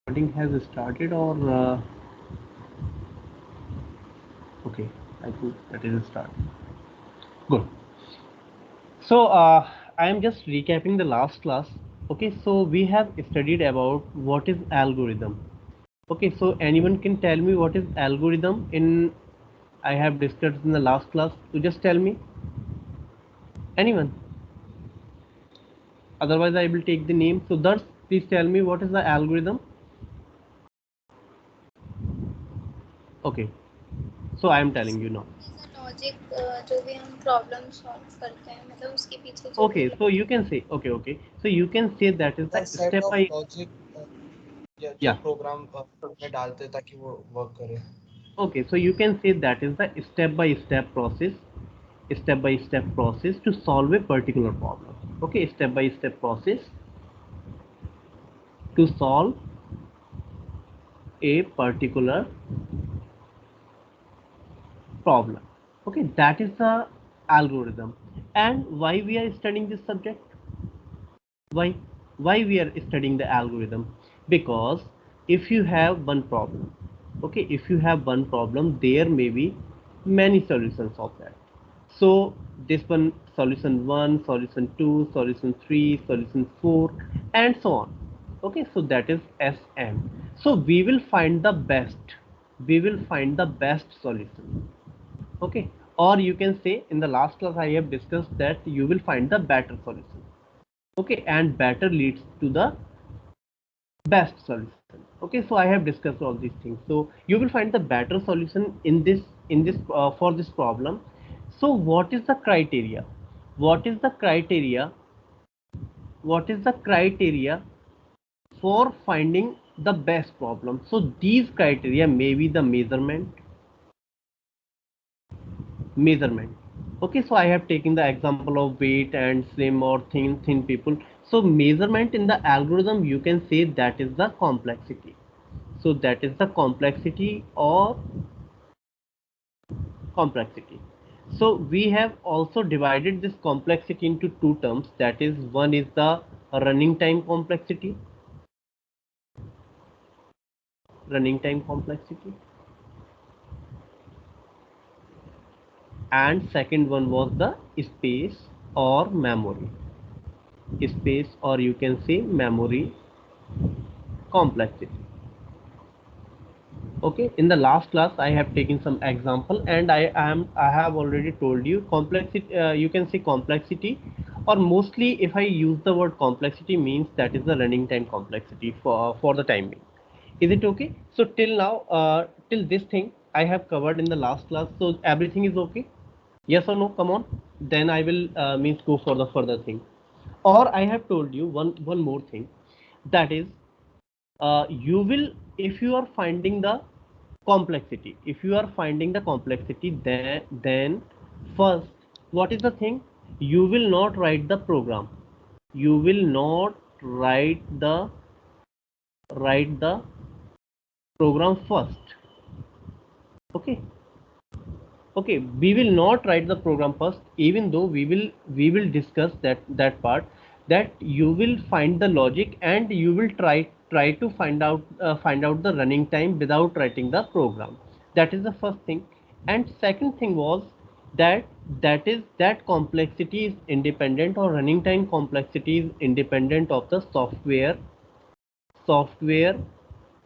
Recording has started or okay, I think that is a start. Good. So I am just recapping the last class. Okay, so we have studied about what is algorithm. Okay, so anyone can tell me what is algorithm in I have discussed in the last class. So just tell me, anyone. Otherwise, I will take the name. So thus, please tell me what is the algorithm. Okay, so I am telling you now. Logic जो भी हम problem solve करते हैं मतलब उसके पीछे जो भी Okay, so you can say okay. So you can say that is the the set step of by logic या जो yeah. प्रोग्राम में डालते हैं ताकि वो वर्क करे. Okay, so you can say that is the step by step process to solve a particular problem. Okay, step by step process to solve a particular problem. Okay, that is the algorithm. And why we are studying this subject? Why? Why we are studying the algorithm? Because if you have one problem, okay, if you have one problem, there may be many solutions of that. So this one solution 1, solution 2, solution 3, solution 4 and so on. Okay, so that is Sm. So we will find the best. We will find the best solution. Okay, or you can say in the last class I have discussed that you will find the better solution. Okay, and better leads to the best solution. Okay, so I have discussed all these things. So you will find the better solution in this for this problem. So what is the criteria? What is the criteria? What is the criteria for finding the best problem? So these criteria may be the measurement. Okay, so I have taken the example of weight and slim or thin people. So measurement in the algorithm, you can say that is the complexity. So that is the complexity or complexity. So we have also divided this complexity into two terms, that is one is the running time complexity, running time complexity, and second one was the space or memory, space or you can say memory complexity. Okay, in the last class I have taken some example and I have already told you complexity, you can say complexity, or mostly if I use the word complexity means that is the running time complexity for the time being. Is it okay? So till now till this thing I have covered in the last class, so everything is okay? Yes or no? Come on, then I will means go for the further thing. Or I have told you one more thing, that is you will, if you are finding the complexity, if you are finding the complexity, then first what is the thing, you will not write the program, you will not write the program first. Okay, okay, we will not write the program first, even though we will discuss that part, that you will find the logic and you will try to find out the running time without writing the program. That is the first thing. And second thing was that that complexity is independent, or running time complexity is independent of the software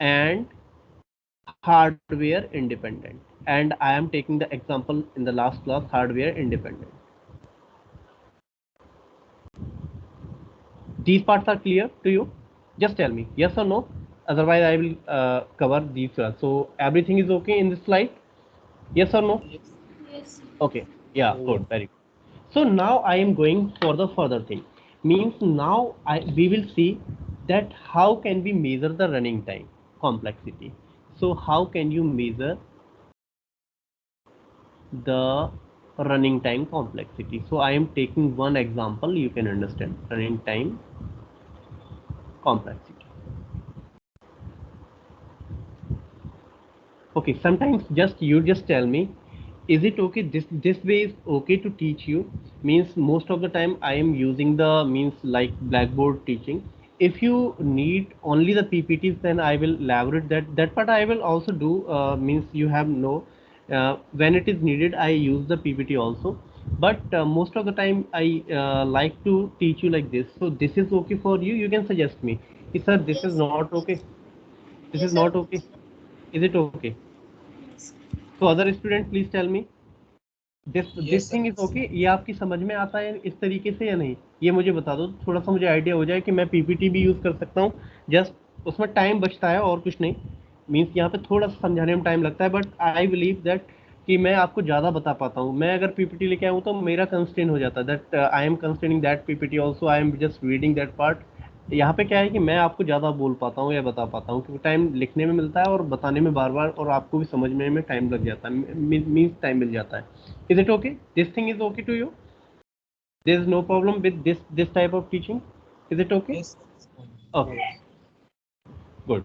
and hardware independent. And I am taking the example in the last class, hardware independent. These parts are clear to you? Just tell me yes or no, otherwise I will cover these. So everything is okay in this slide? Yes or no? Yes. Yes Okay, yeah, Yeah. good, very good. So now I am going for the further thing, means now we will see that how can we measure the running time complexity. So how can you measure the running time complexity? So I am taking one example, you can understand running time complexity. Okay, sometimes just tell me, is it okay, this way is okay to teach you? Means most of the time I am using the means like blackboard teaching. if you need only the PPTs, then I will elaborate that part. I will also do, means you have no, when it is needed I use the PPT also, but most of the time I like to teach you like this. So this is okay for you, you can suggest me. Sir, this is Yes. not okay, this Yes, is sir. not okay, is it okay? Yes. So other student, please tell me, this Yes, sir. Thing is okay, ये आपकी समझ में आता है इस तरीके से या नहीं, ये मुझे बता दो, थोड़ा सा मुझे आइडिया हो जाए कि मैं पीपीटी भी यूज कर सकता हूँ, जस्ट उसमें टाइम बचता है और कुछ नहीं, मीन्स यहाँ पे थोड़ा सा समझाने में टाइम लगता है, बट आई बिलीव दैट कि मैं आपको ज़्यादा बता पाता हूँ। मैं अगर पीपीटी लेके आऊँ तो मेरा कंस्ट्रेन हो जाता है, that I am constraining that PPT also, I am just reading that part. यहाँ पे क्या है कि मैं आपको ज़्यादा बोल पाता हूँ या बता पाता हूँ, क्योंकि टाइम लिखने में मिलता है और बताने में बार बार, और आपको भी समझने में टाइम लग जाता है, मीन्स टाइम मिल जाता है। Is it okay? This thing is okay to you? There is no problem with this type of teaching. Is it okay? Yes, sir. Okay, good.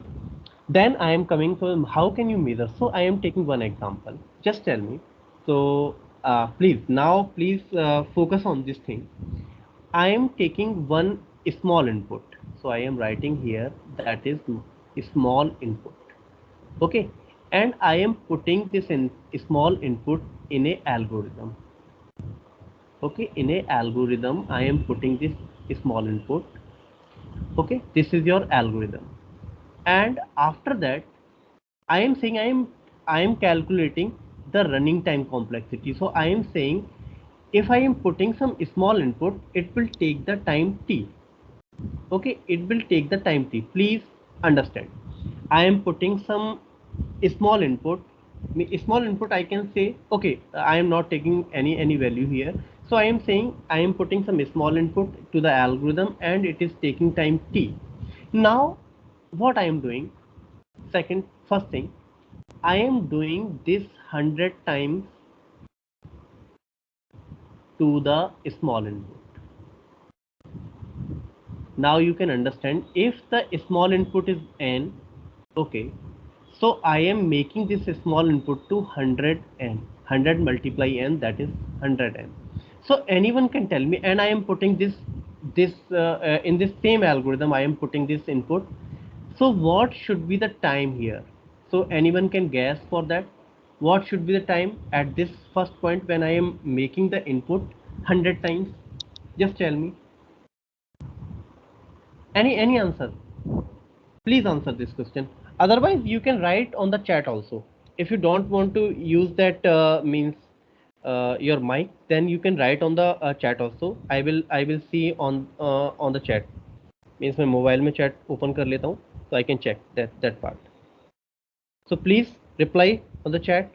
Then I am coming to how can you measure? So I am taking one example. Just tell me. So please now please focus on this thing. I am taking one small input. So I am writing here that is small input. Okay, and I am putting this in small input in a algorithm. Okay, in a algorithm I am putting this small input. Okay, this is your algorithm, and after that I am saying I am calculating the running time complexity. So I am saying if I am putting some small input, it will take the time t. Okay, it will take the time t, please understand. I am putting some small input, small input I can say, okay, I am not taking any value here, so I am saying I am putting some small input to the algorithm and it is taking time t. Now what I am doing, first thing, I am doing this 100 times to the small input. Now you can understand, if the small input is n, okay, so I am making this small input to 100 n, 100 multiply n, that is 100 n. So anyone can tell me, and I am putting this in this same algorithm I am putting this input, so what should be the time here? So anyone can guess for that, what should be the time at this first point when I am making the input 100 times? Just tell me. Any answer? Please answer this question. Otherwise you can write on the chat also. If you don't want to use that means your mic, then you can write on the chat also. I will see on the chat, means मैं mobile में chat open कर लेता हूँ, so I can check that part. So please reply on the chat.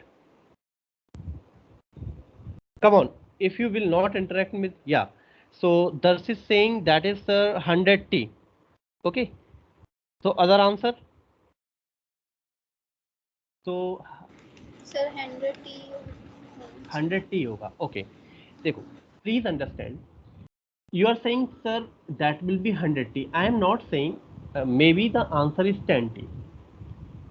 Come on, if you will not interact with, yeah, so Dars is saying that is 100t. Okay, so other answer. So Sir, 100 T. 100t होगा. Okay, देखो, please understand, you are saying sir that will be 100t. I am not saying maybe the answer is 10t,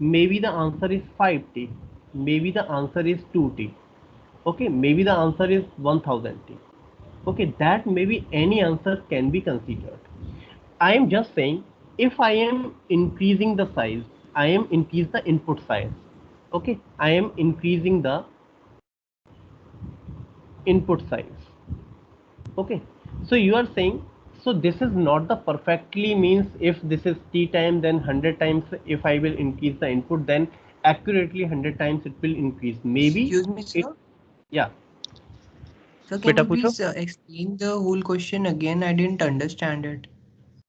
maybe the answer is 5t, maybe the answer is 2t. Okay, maybe the answer is 1000t. Okay, that maybe any answer can be considered. I am just saying, if I am increasing the size, I am increase the input size. Okay, I am increasing the input size. Okay, so you are saying, so this is not the perfectly, means if this is t time, then 100 times if I will increase the input, then accurately 100 times it will increase, maybe. Excuse me, it, sir. yeah, Sir, can beta you पूछो. please explain the whole question again? I didn't understand it.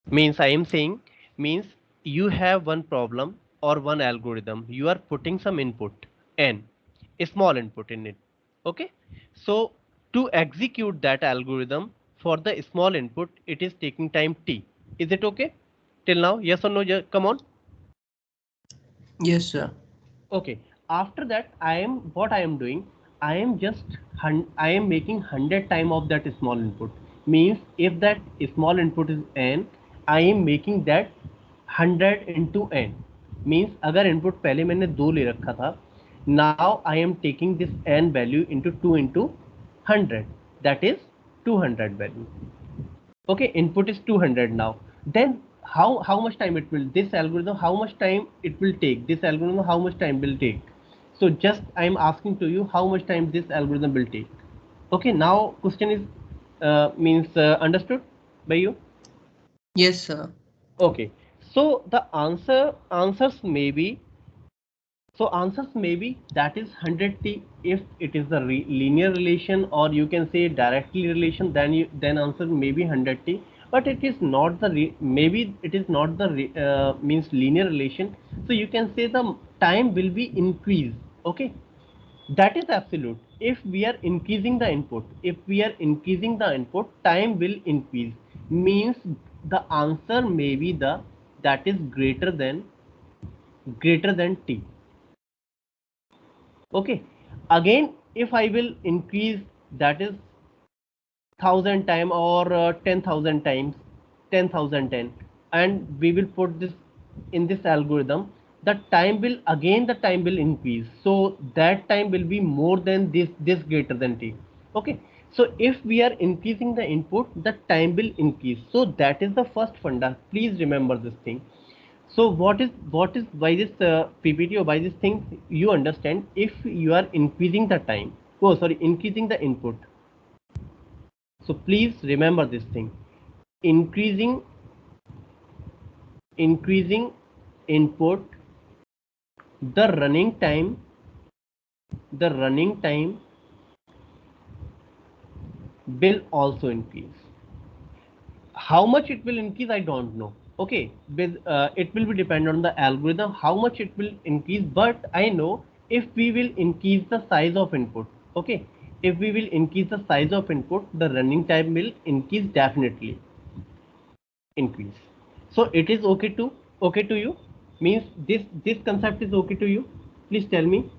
Means I am saying, means you have one problem or one algorithm, you are putting some input n, a small input in it. Okay, so to execute that algorithm, for the small input it is taking time t. Is it okay till now? Yes or no? Come on. Yes, sir. Okay, after that I am, what I am doing, I am just I am making 100 time of that small input. Means if that small input is n, I am making that 100 into n. Means अगर input पहले मैंने 2 ले रखा था, now I am taking this n value into 2 into 100, that is 200 value. Okay, input is 200 now. Then how much time it will, this algorithm, how much time it will take, this algorithm how much time will take. So just I am asking to you how much time this algorithm will take. Okay, now question is means understood by you? Yes, sir. Okay, so the answers may be, so answers may be that is 100t if it is the linear relation, or you can say directly relation, then then answer may be 100t. But it is not the maybe it is not the means linear relation. So you can say the time will be increased. Okay, that is absolute. If we are increasing the input, if we are increasing the input, time will increase. Means the answer may be the that is greater than t. Okay, again if I will increase, that is 1000 time or 10,000 times, 10,010, and we will put this in this algorithm, the time will increase, so that time will be more than this greater than t. Okay, so if we are increasing the input, the time will increase. So that is the first funda, please remember this thing. So what is by this PPT, or by this thing you understand, if you are increasing the time, oh sorry, increasing the input. So please remember this thing, increasing input, the running time will also increase. How much it will increase, I don't know. Okay, with it will be dependent on the algorithm how much it will increase, but I know if we will increase the size of input. Okay, if we will increase the size of input, the running time will increase, definitely increase. So it is okay to you, means this concept is okay to you? Please tell me.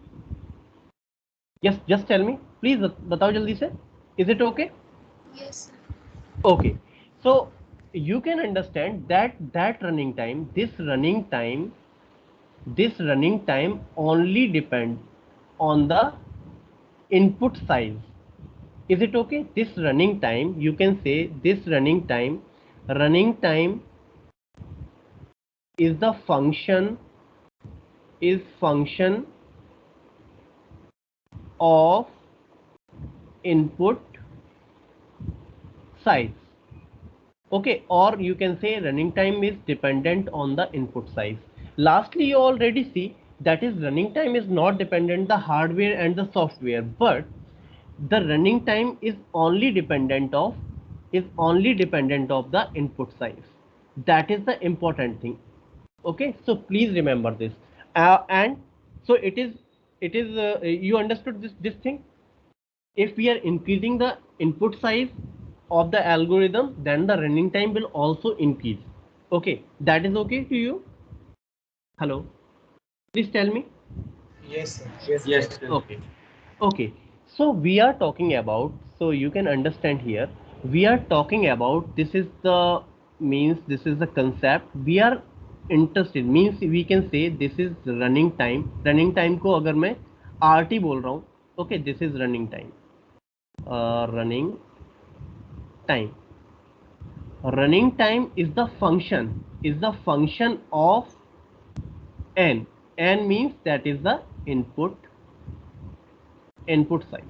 Yes, just tell me please, batao jaldi se, is it okay? Yes, sir. Okay, so you can understand that this running time only depends on the input size. Is it okay? This running time, you can say this running time is the function of input size. Okay, or you can say running time is dependent on the input size. Lastly, you already see that is running time is not dependent the hardware and the software, but the running time is only dependent of the input size. That is the important thing. Okay, so please remember this. And so it is you understood this thing. If we are increasing the input size of the algorithm, then the running time will also increase. Okay, that is okay to you? Hello, please tell me. Yes, sir. Yes, sir. Okay, okay, so we are talking about, so you can understand here, we are talking about, this is the means, this is the concept we are interested, means we can say this is running time को अगर मैं RT बोल रहा हूँ, okay, this is running time. Running time, is the function of n means that is the input size.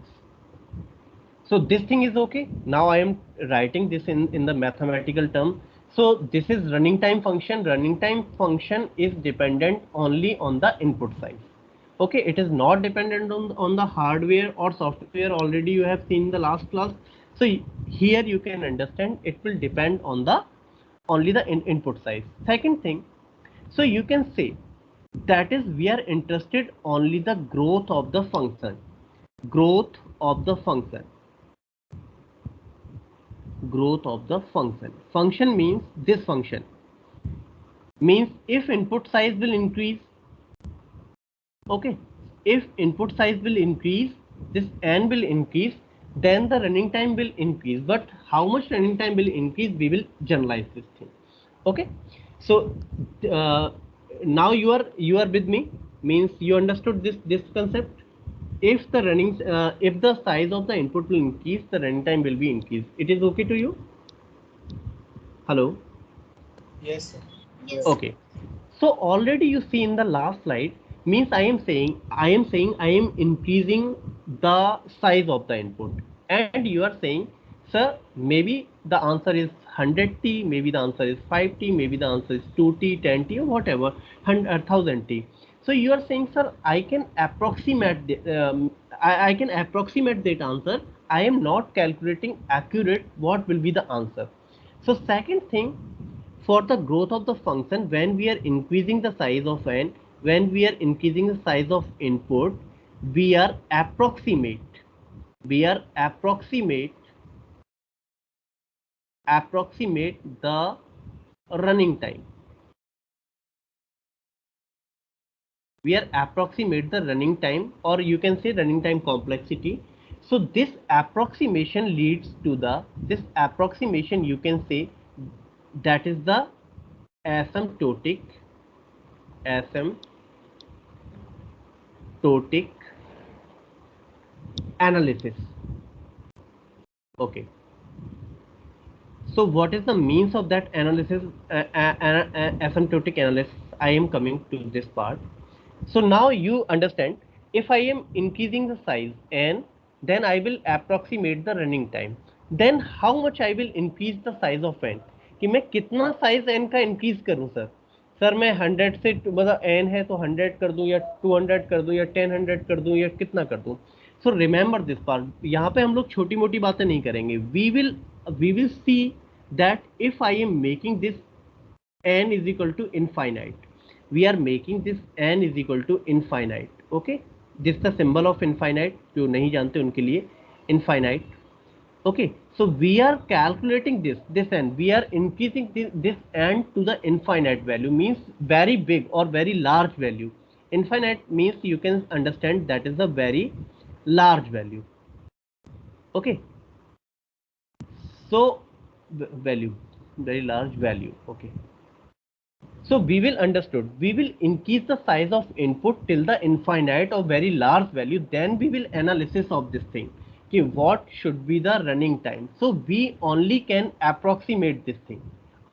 So this thing is okay. Now I am writing this in the mathematical term. So this is running time function. Running time function is dependent only on the input size. Okay, it is not dependent on the hardware or software. Already you have seen the last class. So here you can understand it will depend on the only the input size. Second thing, so you can say that is we are interested only the growth of the function. Growth of the function. Growth of the function. Function means this function. Means if input size will increase, okay, if input size will increase, this n will increase, then the running time will increase. But how much running time will increase, we will generalize this thing. Okay, so now you are with me, means you understood this concept. If the size of the input will increase, the running time will be increased. It is okay to you? Hello, Yes, sir. Yes. Okay. So already you see in the last slide means I am saying I am increasing the size of the input, and you are saying, sir, maybe the answer is 100t, maybe the answer is 5t, maybe the answer is 2t, 10t, or whatever, 1000t. So you are saying, sir, I can approximate I can approximate that answer. I am not calculating accurate what will be the answer. So second thing, for the growth of the function, when we are increasing the size of n, when we are increasing the size of input, we are we are approximate the running time. We are approximate the running time, or you can say running time complexity. So this approximation leads to this approximation, you can say, that is the asymptotic analysis. Okay. So what is the means of that analysis, asymptotic analysis? I am coming to this part. So now you understand, if I am increasing the size and then I will approximate the running time, then how much I will increase the size of n, कि मैं कितना size n का increase करूं sir. Sir मैं 100 से मतलब n है तो 100 कर दूं या 200 कर दूं या 1000 कर दूं या कितना कर दूं. So remember this part. यहाँ पे हम लोग छोटी मोटी बातें नहीं करेंगे. We will see that if I am making this n is equal to infinite, we are making this n is equal to infinite. Okay, this is the symbol of infinite, जो नहीं जानते उनके लिए infinite. Okay, so we are calculating this n, we are increasing this n to the infinite value, means very big or very large value. Infinite means you can understand that is a very large value. Okay, so value, very large value. Okay, so we will understood, we will increase the size of input till the infinite or very large value, then we will analysis of this thing, okay, what should be the running time. So we only can approximate this thing.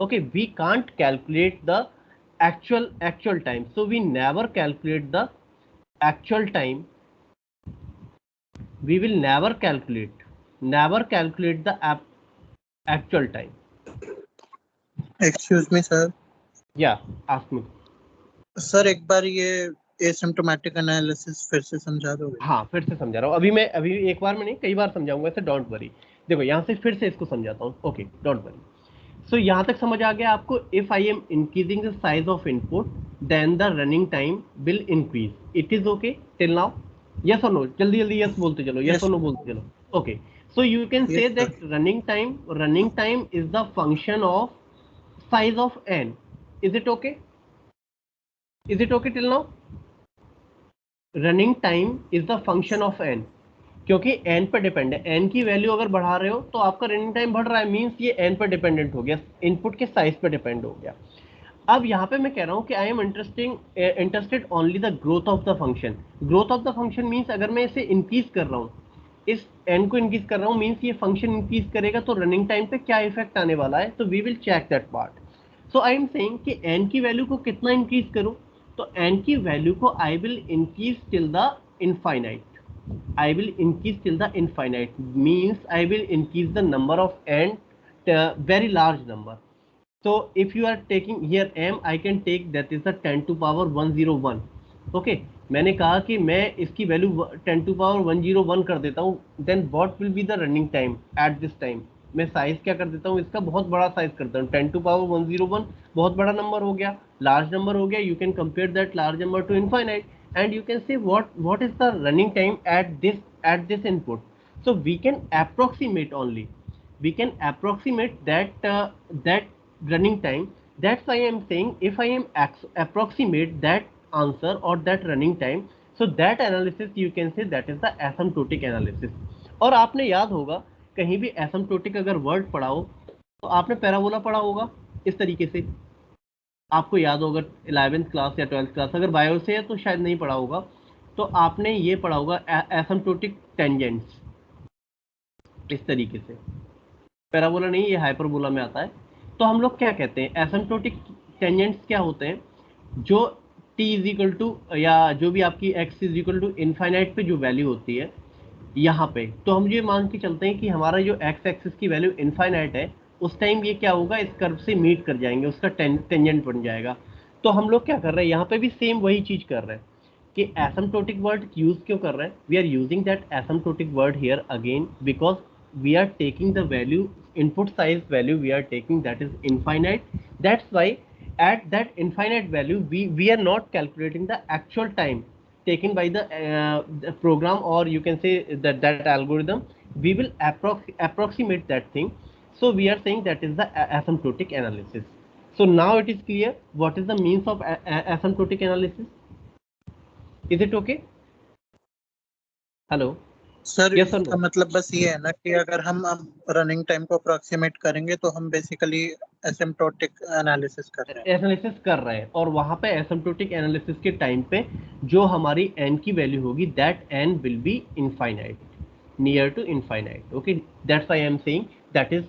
Okay, we can't calculate the actual time, so we never calculate the actual time. We will never calculate the actual time. Excuse me sir. Yeah, ask me. Sir एक बार ये asymptomatic analysis फिर से समझा दोगे? हाँ, फिर से समझा रहा हूँ. अभी एक बार में नहीं, कई बार समझाऊंगा इसे. Don't worry. देखो यहाँ से फिर से इसको समझाता हूँ. Okay, don't worry. सो यहाँ तक समझ आ गया आपको. If I am increasing the size of input, then the running time will increase. It is okay till now? Yes और नो? जल्दी जल्दी यस बोलते चलो, यस और नो बोलते चलो. Okay, so you can say Yes, sir. That running time is the function of size of n. Is it okay? Is it okay till now? Running time is the function of n. क्योंकि n पर depend है. n की value अगर बढ़ा रहे हो तो आपका रनिंग टाइम बढ़ रहा है, मीन्स ये n पर डिपेंडेंट हो गया, इनपुट के साइज पर डिपेंड हो गया. अब यहाँ पे मैं कह रहा हूँ कि I am interested only the growth of the function. Growth of the function means अगर मैं इसे इंक्रीज कर रहा हूँ, इस n को इंक्रीज कर रहा हूँ, मीन्स ये फंक्शन इंक्रीज करेगा तो रनिंग टाइम पे क्या इफेक्ट आने वाला है. तो we will check that part. So I am saying कि n की वैल्यू को कितना इंक्रीज करूं, तो n की वैल्यू को I will increase till the infinite. I will increase till the infinite, means I will increase the number of n very large number. So if you are taking here m, I can take that is the 10 to power 101. Okay, मैंने कहा कि मैं इसकी value 10 to power 101 कर देता हूँ. Then what will be the running time at this time? मैं size क्या कर देता हूँ, इसका बहुत बड़ा साइज करता हूँ. 10 to power 101 बहुत बड़ा नंबर हो गया, लार्ज नंबर हो गया. You can compare that large number two infinite and you can say what is the running time at this input. So we can approximate only, we can approximate that running time. That's why I am saying if I am approximate that answer or that running time, so that analysis you can say that is the asymptotic analysis. और आपने याद होगा कहीं भी asymptotic अगर word पढ़ा हो तो आपने पैराबोला पढ़ा होगा इस तरीके से. आपको याद होगा 11th क्लास या 12th क्लास, अगर बायो से है तो शायद नहीं पढ़ा होगा, तो आपने ये पढ़ा होगा एसिम्प्टोटिक टेंजेंट्स इस तरीके से. पैराबोला नहीं, ये हाइपरबोला में आता है. तो हम लोग क्या कहते हैं, एसिम्प्टोटिक टेंजेंट्स क्या होते हैं, जो t इज इक्वल टू या जो भी आपकी x is equal to infinite पे जो वैल्यू होती है यहाँ पे, तो हम ये मान के चलते हैं कि हमारा जो x एक्सिस की वैल्यू इनफाइनाइट है, उस टाइम ये क्या होगा, इस कर्व से मीट कर जाएंगे, उसका टेंजेंट बन जाएगा। तो हम लोग क्या कर रहे हैं, यहाँ पे भी सेम वही चीज कर रहे हैं कि एसिम्प्टोटिक वर्ड यूज क्यों कर रहे हैं, we are using that asymptotic word here again because we are taking the value, input size value we are taking, that is infinite. That's why at that infinite value we are not calculating the actual time taken by the program, or you can say that algorithm. We will approximate that thing. So we are saying that is the asymptotic analysis. So now it is clear what is the means of asymptotic analysis. Is it okay? Hello. Sir Yes or इसका no? मतलब बस ये है ना कि अगर हम अब रनिंग टाइम को अप्रोक्सीमेट करेंगे तो हम बेसिकली एसिम्प्टोटिक एनालिसिस कर रहे हैं। एनालिसिस कर रहे हैं, और वहां पे एसिम्प्टोटिक एनालिसिस के टाइम पे जो हमारी n की वैल्यू होगी, that n will be infinite, near to infinite. Okay, that's why I am saying that is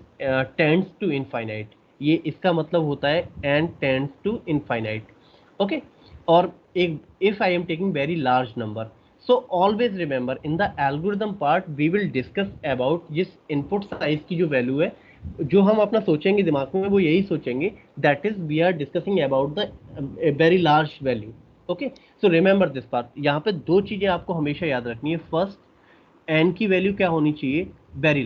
tends to infinite. ये इसका मतलब होता है n tends to infinite. Okay, और एक if I am taking very large number, so always remember in the algorithm part we will discuss about जिस input size की जो वैल्यू है, जो हम अपना सोचेंगे दिमाग में, वो यही सोचेंगे that is we are discussing about the very large value. Okay, so remember this part. यहाँ पे दो चीजें आपको हमेशा याद रखनी है। फर्स्ट, n की वैल्यू क्या होनी चाहिए, वेरी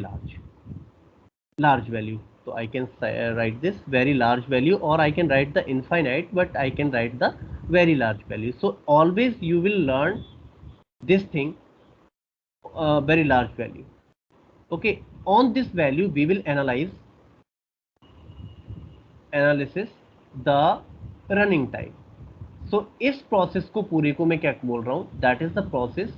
लार्ज वैल्यू। तो I can write this very large value, और I can write the infinite, but I can write the very large value. So always you will learn this thing, very large value. Okay, on this value we will analysis the running time. So इस process को पूरे को मैं क्या बोल रहा हूँ, that is the process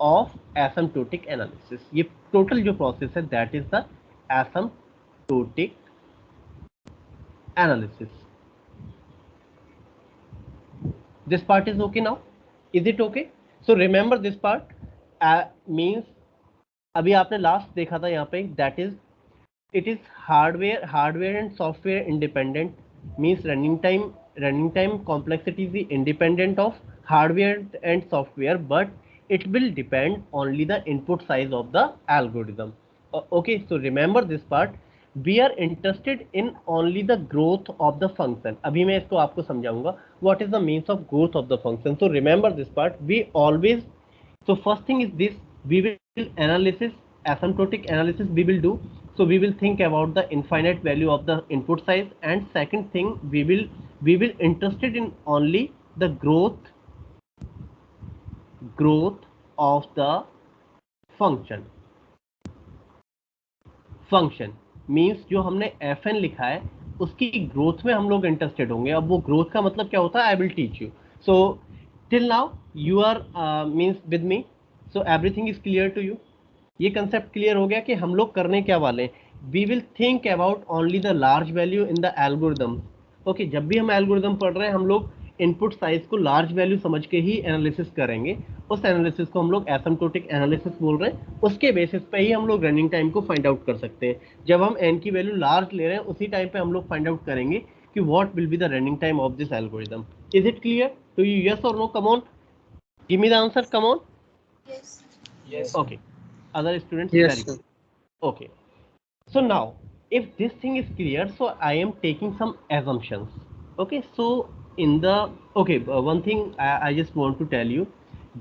of asymptotic analysis. ये total जो process है that is the asymptotic analysis. This part is okay now? Is it okay? So remember this part means अभी आपने लास्ट देखा था यहाँ पे, that is it is hardware and software independent, means running time complexity is independent of hardware and software, but it will depend only the input size of the algorithm. Okay, so remember this part. We are interested in only the growth of the function. अभी मैं इसको आपको समझाऊंगा what is the means of growth of the function. So remember this part. We always, so first thing is this, we will analysis, asymptotic analysis we will do. So we will think about the infinite value of the input size, and second thing we will interested in only the growth of the function means जो हमने fn लिखा है उसकी growth में हम लोग interested होंगे। अब वो ग्रोथ का मतलब क्या होता है, I will teach you. So till now you are means with me, so everything is clear to you. ये कंसेप्ट क्लियर हो गया कि हम लोग करने क्या वाले हैं। We will think about only the large value in the algorithm. Okay, जब भी हम एल्गोरिदम पढ़ रहे हैं हम लोग इनपुट साइज को लार्ज वैल्यू समझ के ही एनालिसिस करेंगे। उस एनालिसिस को हम लोग एसिम्प्टोटिक एनालिसिस बोल रहे हैं। उसके बेसिस पे ही हम लोग रनिंग टाइम को फाइंड आउट कर सकते हैं। जब हम एन की वैल्यू लार्ज ले रहे हैं उसी टाइम पे हम लोग फाइंड आउट करेंगे कि what will be the running time of this algorithm. Is it clear to you, yes और no? Come on, give me the answer, come on. Yes. Yes. Okay, other students, Yes, very sir. good. Okay, so now if this thing is clear, so I am taking some assumptions. Okay, so in the one thing I just want to tell you,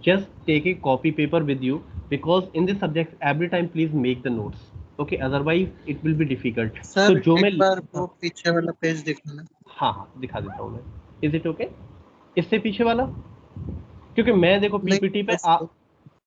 just take a copy paper with you, because in this subject every time please make the notes. Okay, otherwise it will be difficult. Sir So जो मैं एक बार वो पीछे वाला page दिखाना। हाँ दिखा देता हूँ मैं। Is it okay? इससे पीछे वाला, क्योंकि मैं देखो पीपीटी पे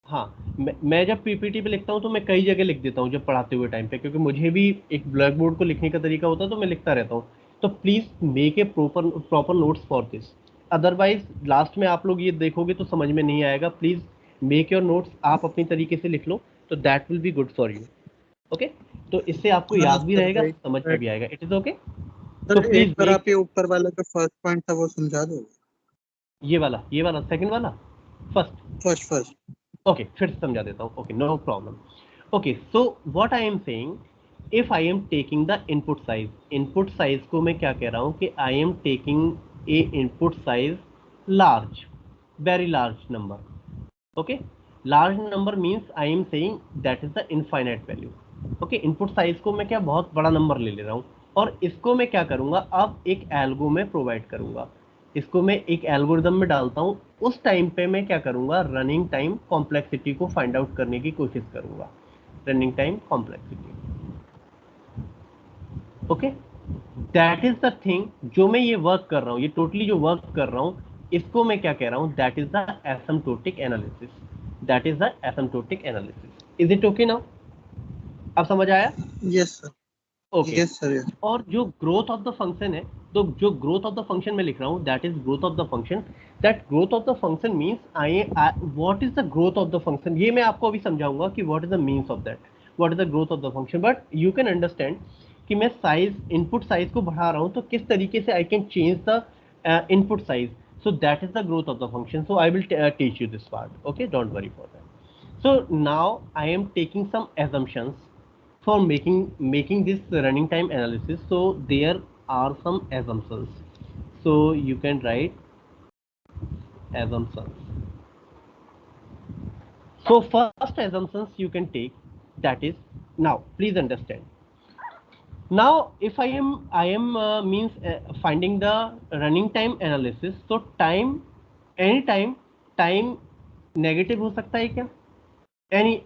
हाँ, मैं जब पीपीटी पे लिखता हूँ तो मैं कई जगह लिख देता हूँ जब पढ़ाते हुए टाइम पे, क्योंकि मुझे भी एक ब्लैक बोर्ड को लिखने का तरीका होता है तो मैं लिखता रहता हूँ। तो please make a proper notes for this, otherwise last में आप लोग ये देखोगे तो समझ में नहीं आएगा। प्लीज मेक योर नोट्स, आप अपनी तरीके से लिख लो तो that will be good for you. Okay, तो इससे आपको हाँ याद भी सर, रहेगा, राइट समझ में राइट। भी आएगा। इट इज ओके, तो सर प्लीज एक बार मेक आप ये ऊपर वाला जो फर्स्ट पॉइंट था वो समझा दो। ये वाला सेकंड वाला, फर्स्ट। ओके, फिर से समझा देता हूँ। Okay, no problem. Okay, so what I am saying, if I am taking the input size को मैं क्या कह रहा हूं कि I am taking a input size large, very large number. Okay, large number means I am saying that is the infinite value. Okay, input size को मैं क्या बहुत बड़ा नंबर ले रहा हूँ और इसको मैं क्या करूँगा अब एक एल्गो में प्रोवाइड करूँगा. इसको मैं एक एल्गोरिदम में डालता हूँ. उस टाइम पे मैं क्या करूँगा रनिंग टाइम कॉम्प्लेक्सिटी को फाइंड आउट करने की कोशिश करूँगा. Running time complexity. Okay, that is the thing जो मैं ये वर्क कर रहा हूँ, ये टोटली जो वर्क कर रहा हूँ इसको मैं क्या कह रहा हूँ that is the asymptotic analysis. That is the asymptotic analysis. Is it okay now? अब समझ आया? Yes sir. Okay. Yes sir. और जो ग्रोथ ऑफ द फंक्शन है, तो जो ग्रोथ ऑफ द फंक्शन में लिख रहा हूँ that is growth of the function. That growth of the function means I what is the growth of the function. ये मैं आपको अभी समझाऊंगा कि what is the means of that, what is the growth of the function. But you can understand कि मैं size input size को बढ़ा रहा हूँ तो किस तरीके से I can change the input size. So that is the growth of the function. So I will teach you this part. Okay, don't worry for that. So now I am taking some assumptions for making this running time analysis. So there are some assumptions. So you can write assumptions. So first assumptions you can take, that is, now please understand. Now if I am means finding the running time analysis. So time, any time negative हो सकता है क्या? Any,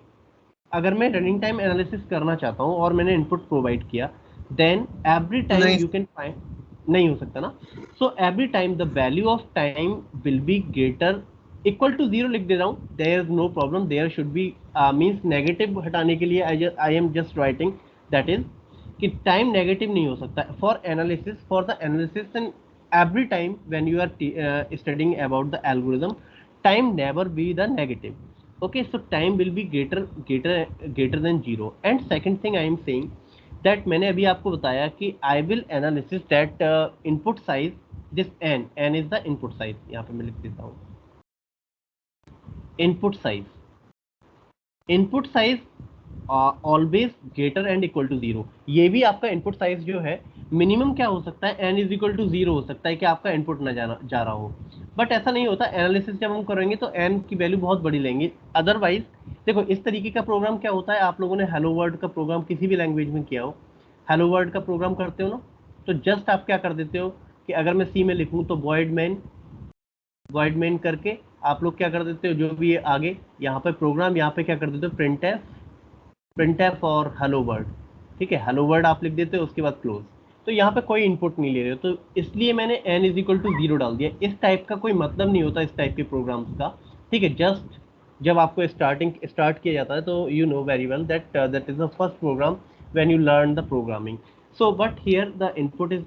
अगर मैं running time analysis करना चाहता हूँ और मैंने इनपुट प्रोवाइड किया then every time you can find, नहीं हो सकता ना. So every time the value of time will be greater equal to 0 लिख दे रहा हूँ. There is no problem. There should be means negative हटाने के लिए I am just writing that is कि टाइम नेगेटिव नहीं हो सकता for analysis. For the analysis and every time when you are studying about the algorithm, time never be the negative. Okay, so time will be greater than 0. And second thing I am saying that मैंने अभी आपको बताया कि I will analysis that input size, this n is the input size. यहाँ पे मैं लिख देता हूँ input size always greater and equal to 0. ये भी आपका इनपुट साइज जो है मिनिमम क्या हो सकता है, n इज इक्वल टू 0 हो सकता है कि आपका इनपुट ना जा रहा हो. बट ऐसा नहीं होता. एनालिसिस जब हम करेंगे तो n की वैल्यू बहुत बड़ी लेंगे. अदरवाइज देखो इस तरीके का प्रोग्राम क्या होता है, आप लोगों ने हेलो वर्ल्ड का प्रोग्राम किसी भी लैंग्वेज में किया हो, हेलो वर्ल्ड का प्रोग्राम करते हो ना, तो जस्ट आप क्या कर देते हो कि अगर मैं सी में लिखूँ तो वॉइड मेन करके आप लोग क्या कर देते हो, जो भी है आगे यहाँ पे प्रोग्राम, यहाँ पे क्या कर देते हो printf और हेलो वर्ल्ड. ठीक है, हेलो वर्ल्ड आप लिख देते हो, उसके बाद क्लोज. तो यहाँ पे कोई इनपुट नहीं ले रहे हो, तो इसलिए मैंने n इज इक्वल टू 0 डाल दिया. इस टाइप का कोई मतलब नहीं होता इस टाइप के प्रोग्राम्स का. ठीक है, जस्ट जब आपको स्टार्ट किया जाता है तो you know very well that is the first program when you learn the programming. So but here the input is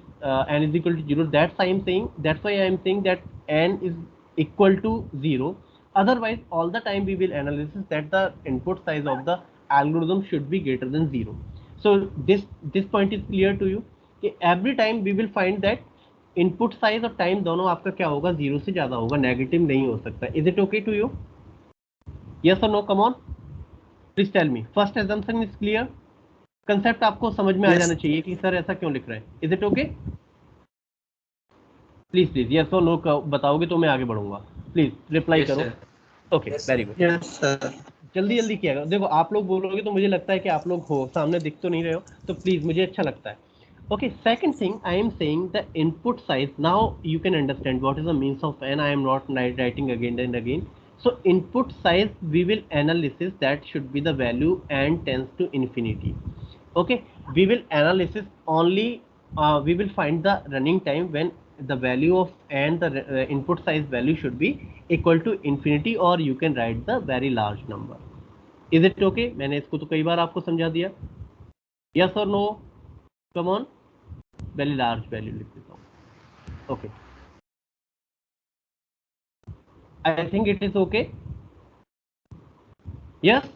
n is equal to 0. That's why I am saying that n is equal to 0. Otherwise all the time we will analysis that the input size of the algorithm should be greater than 0. So this point is clear to you कि every time we will find that input size और time दोनों आपका क्या होगा, 0 से ज़्यादा होगा, negative नहीं हो सकता. Is it okay to you? Yes or no? Come on, please tell me. First assumption is clear. Concept आपको समझ में आ जाना चाहिए कि सर ऐसा क्यों लिख रहे हैं. Is it okay? Please yes और नो बताओगे तो मैं आगे बढ़ूंगा. प्लीज रिप्लाई करो. Okay, very good. Yes sir. जल्दी किया करो. देखो आप लोग बोलोगे तो मुझे लगता है कि आप लोग हो, सामने दिख तो नहीं रहे हो, तो प्लीज मुझे अच्छा लगता है. Okay, second thing I am saying the input size. Now you can understand what is the means of n. I am not writing again and again. So input size we will analysis that should be the value n tends to infinity. Okay, we will analysis only we will find the running time when the value of n, the input size value should be equal to infinity, or you can write the very large number. Is it okay? मैंने इसको तो कई बार आपको समझा दिया. Yes or no? Come on, very large value लिख देता हूँ. Okay, I think it is okay. Yes,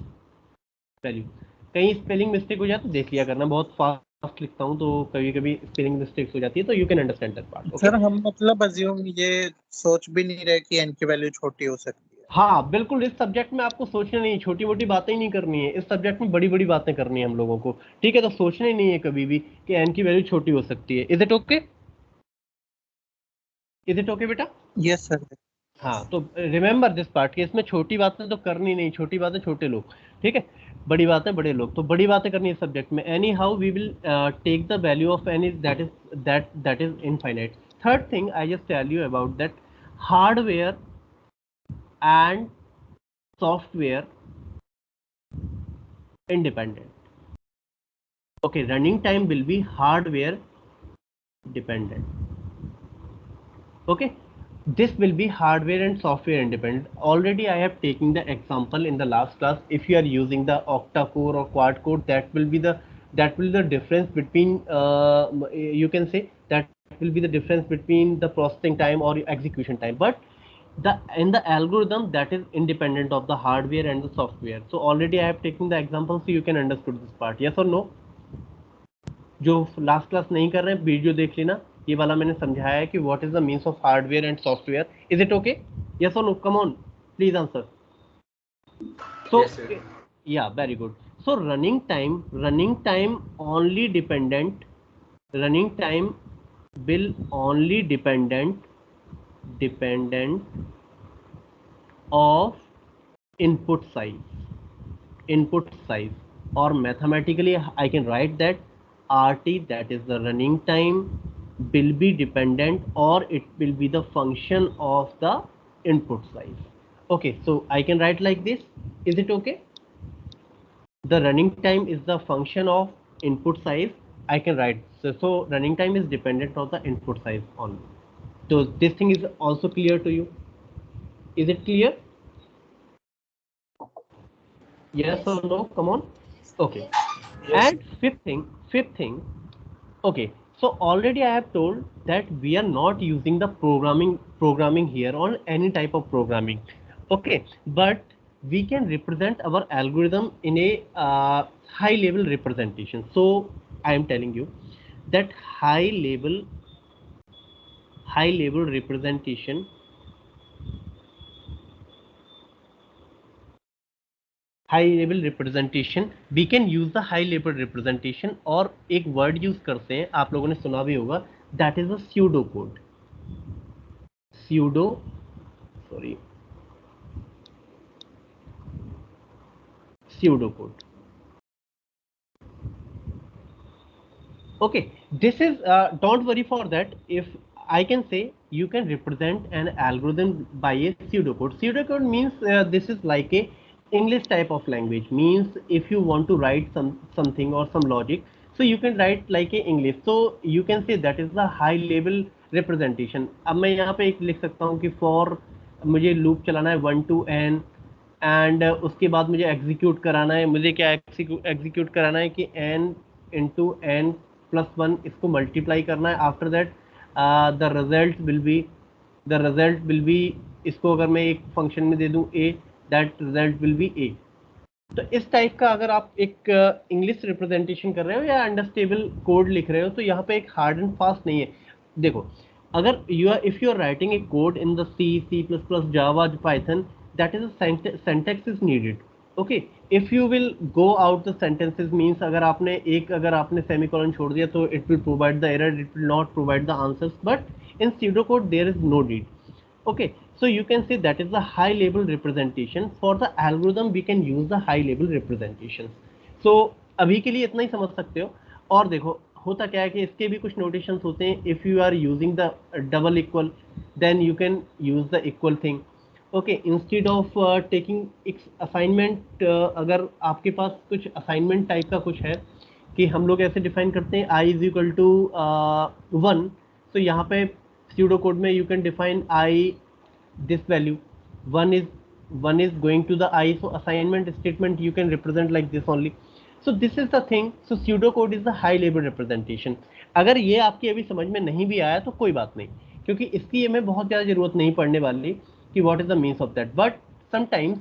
value. कहीं स्पेलिंग मिस्टेक हो जाए तो देख लिया करना. बहुत फास्ट लिखता हूँ तो कभी स्पेलिंग मिस्टेक्स हो जाती है, तो you can understand that part. Sir हम मतलब अज्यूम ये सोच भी नहीं रहे कि n की वैल्यू छोटी हो सकती है. हाँ बिल्कुल, इस सब्जेक्ट में आपको सोचना नहीं, छोटी मोटी बातें ही नहीं करनी है, इस सब्जेक्ट में बड़ी बड़ी बातें करनी है हम लोगों को, ठीक है। तो सोचना ही नहीं है कभी भी कि एन की वैल्यू छोटी हो सकती है। Is it okay? Is it okay बेटा? Yes sir. हाँ, तो रिमेंबर दिस पार्ट कि इसमें छोटी बातें तो करनी नहीं, छोटी बातें छोटे लोग, ठीक है, बड़ी बातें बड़े लोग। तो बड़ी बातें करनी है सब्जेक्ट में। Anyhow we will take the value of any that is infinite. Third thing I just tell you about that hardware and software independent. Okay, running time will be hardware dependent. Okay, this will be hardware and software independent. Already I have taken the example in the last class. If you are using the octa core or quad core, that will be the difference between you can say that will be the difference between the processing time or execution time. But in the algorithm, that is independent of the hardware and the software. So already I have taken the example, so you can understood this part. Yes or no? जो last class नहीं कर रहे हैं video देख लेना, ये वाला मैंने समझाया है कि what is the means of hardware and software. Is it okay? Yes और no? Come on, please answer. So Yes, sir. yeah, very good. So running time only dependent, running time will only dependent of input size, or mathematically I can write that RT, that is the running time, will be dependent, or it will be the function of the input size. Okay, so I can write like this. Is it okay? The running time is the function of input size. I can write so running time is dependent on the input size only. So this thing is also clear to you. Is it clear? Yes or no? Come on. Okay. Yes. And fifth thing, okay. So already I have told that we are not using the programming here on any type of programming. Okay, but we can represent our algorithm in a high level representation. So I am telling you that high level representation, we can use the high level representation, और एक word use करते हैं, आप लोगों ने सुना भी होगा, that is a pseudocode. Pseudocode. Okay, this is don't worry for that. If I can say, you can represent an algorithm by a pseudocode. Pseudocode means this is like a English type of language. Means if you want to write something or some logic, so you can write like a English. So you can say that is the high level representation. अब मैं यहाँ पे एक लिख सकता हूँ कि for मुझे loop चलाना है 1 to n, एंड उसके बाद मुझे एग्जीक्यूट कराना है, मुझे क्या एग्जीक्यूट कराना है कि n इंटू n प्लस 1 इसको मल्टीप्लाई करना है. After that the result will be, इसको अगर मैं एक फंक्शन में दे दूं a, that result will be a. तो इस टाइप का अगर आप एक इंग्लिश रिप्रेजेंटेशन कर रहे हो या अंडरस्टेबल कोड लिख रहे हो, तो यहाँ पे एक हार्ड एंड फास्ट नहीं है. देखो, अगर if you are writing a code in the C++, Java, Python, that is a syntax is needed. Okay, if you will go out the sentences, means अगर आपने semicolon छोड़ दिया तो it will provide the error, it will not provide the answers. But in pseudocode there is no need. Okay, so you can say that is the high level representation. For the algorithm we can use the high level representations. So अभी के लिए इतना ही समझ सकते हो. और देखो होता क्या है कि इसके भी कुछ notations होते हैं. If you are using the double equal, then you can use the equal thing. Okay, instead of taking assignment, अगर आपके पास कुछ असाइनमेंट टाइप का कुछ है कि हम लोग ऐसे डिफाइन करते हैं i इज इक्वल टू 1, तो यहाँ पे स्यूडो कोड में you can define i this value 1 is going to the I, so assignment statement you can represent like this only. So this is the thing. So pseudocode is the high level representation. अगर ये आपकी अभी समझ में नहीं भी आया तो कोई बात नहीं, क्योंकि इसकी हमें बहुत ज़्यादा ज़रूरत नहीं पड़ने वाली कि what is the means of that. But sometimes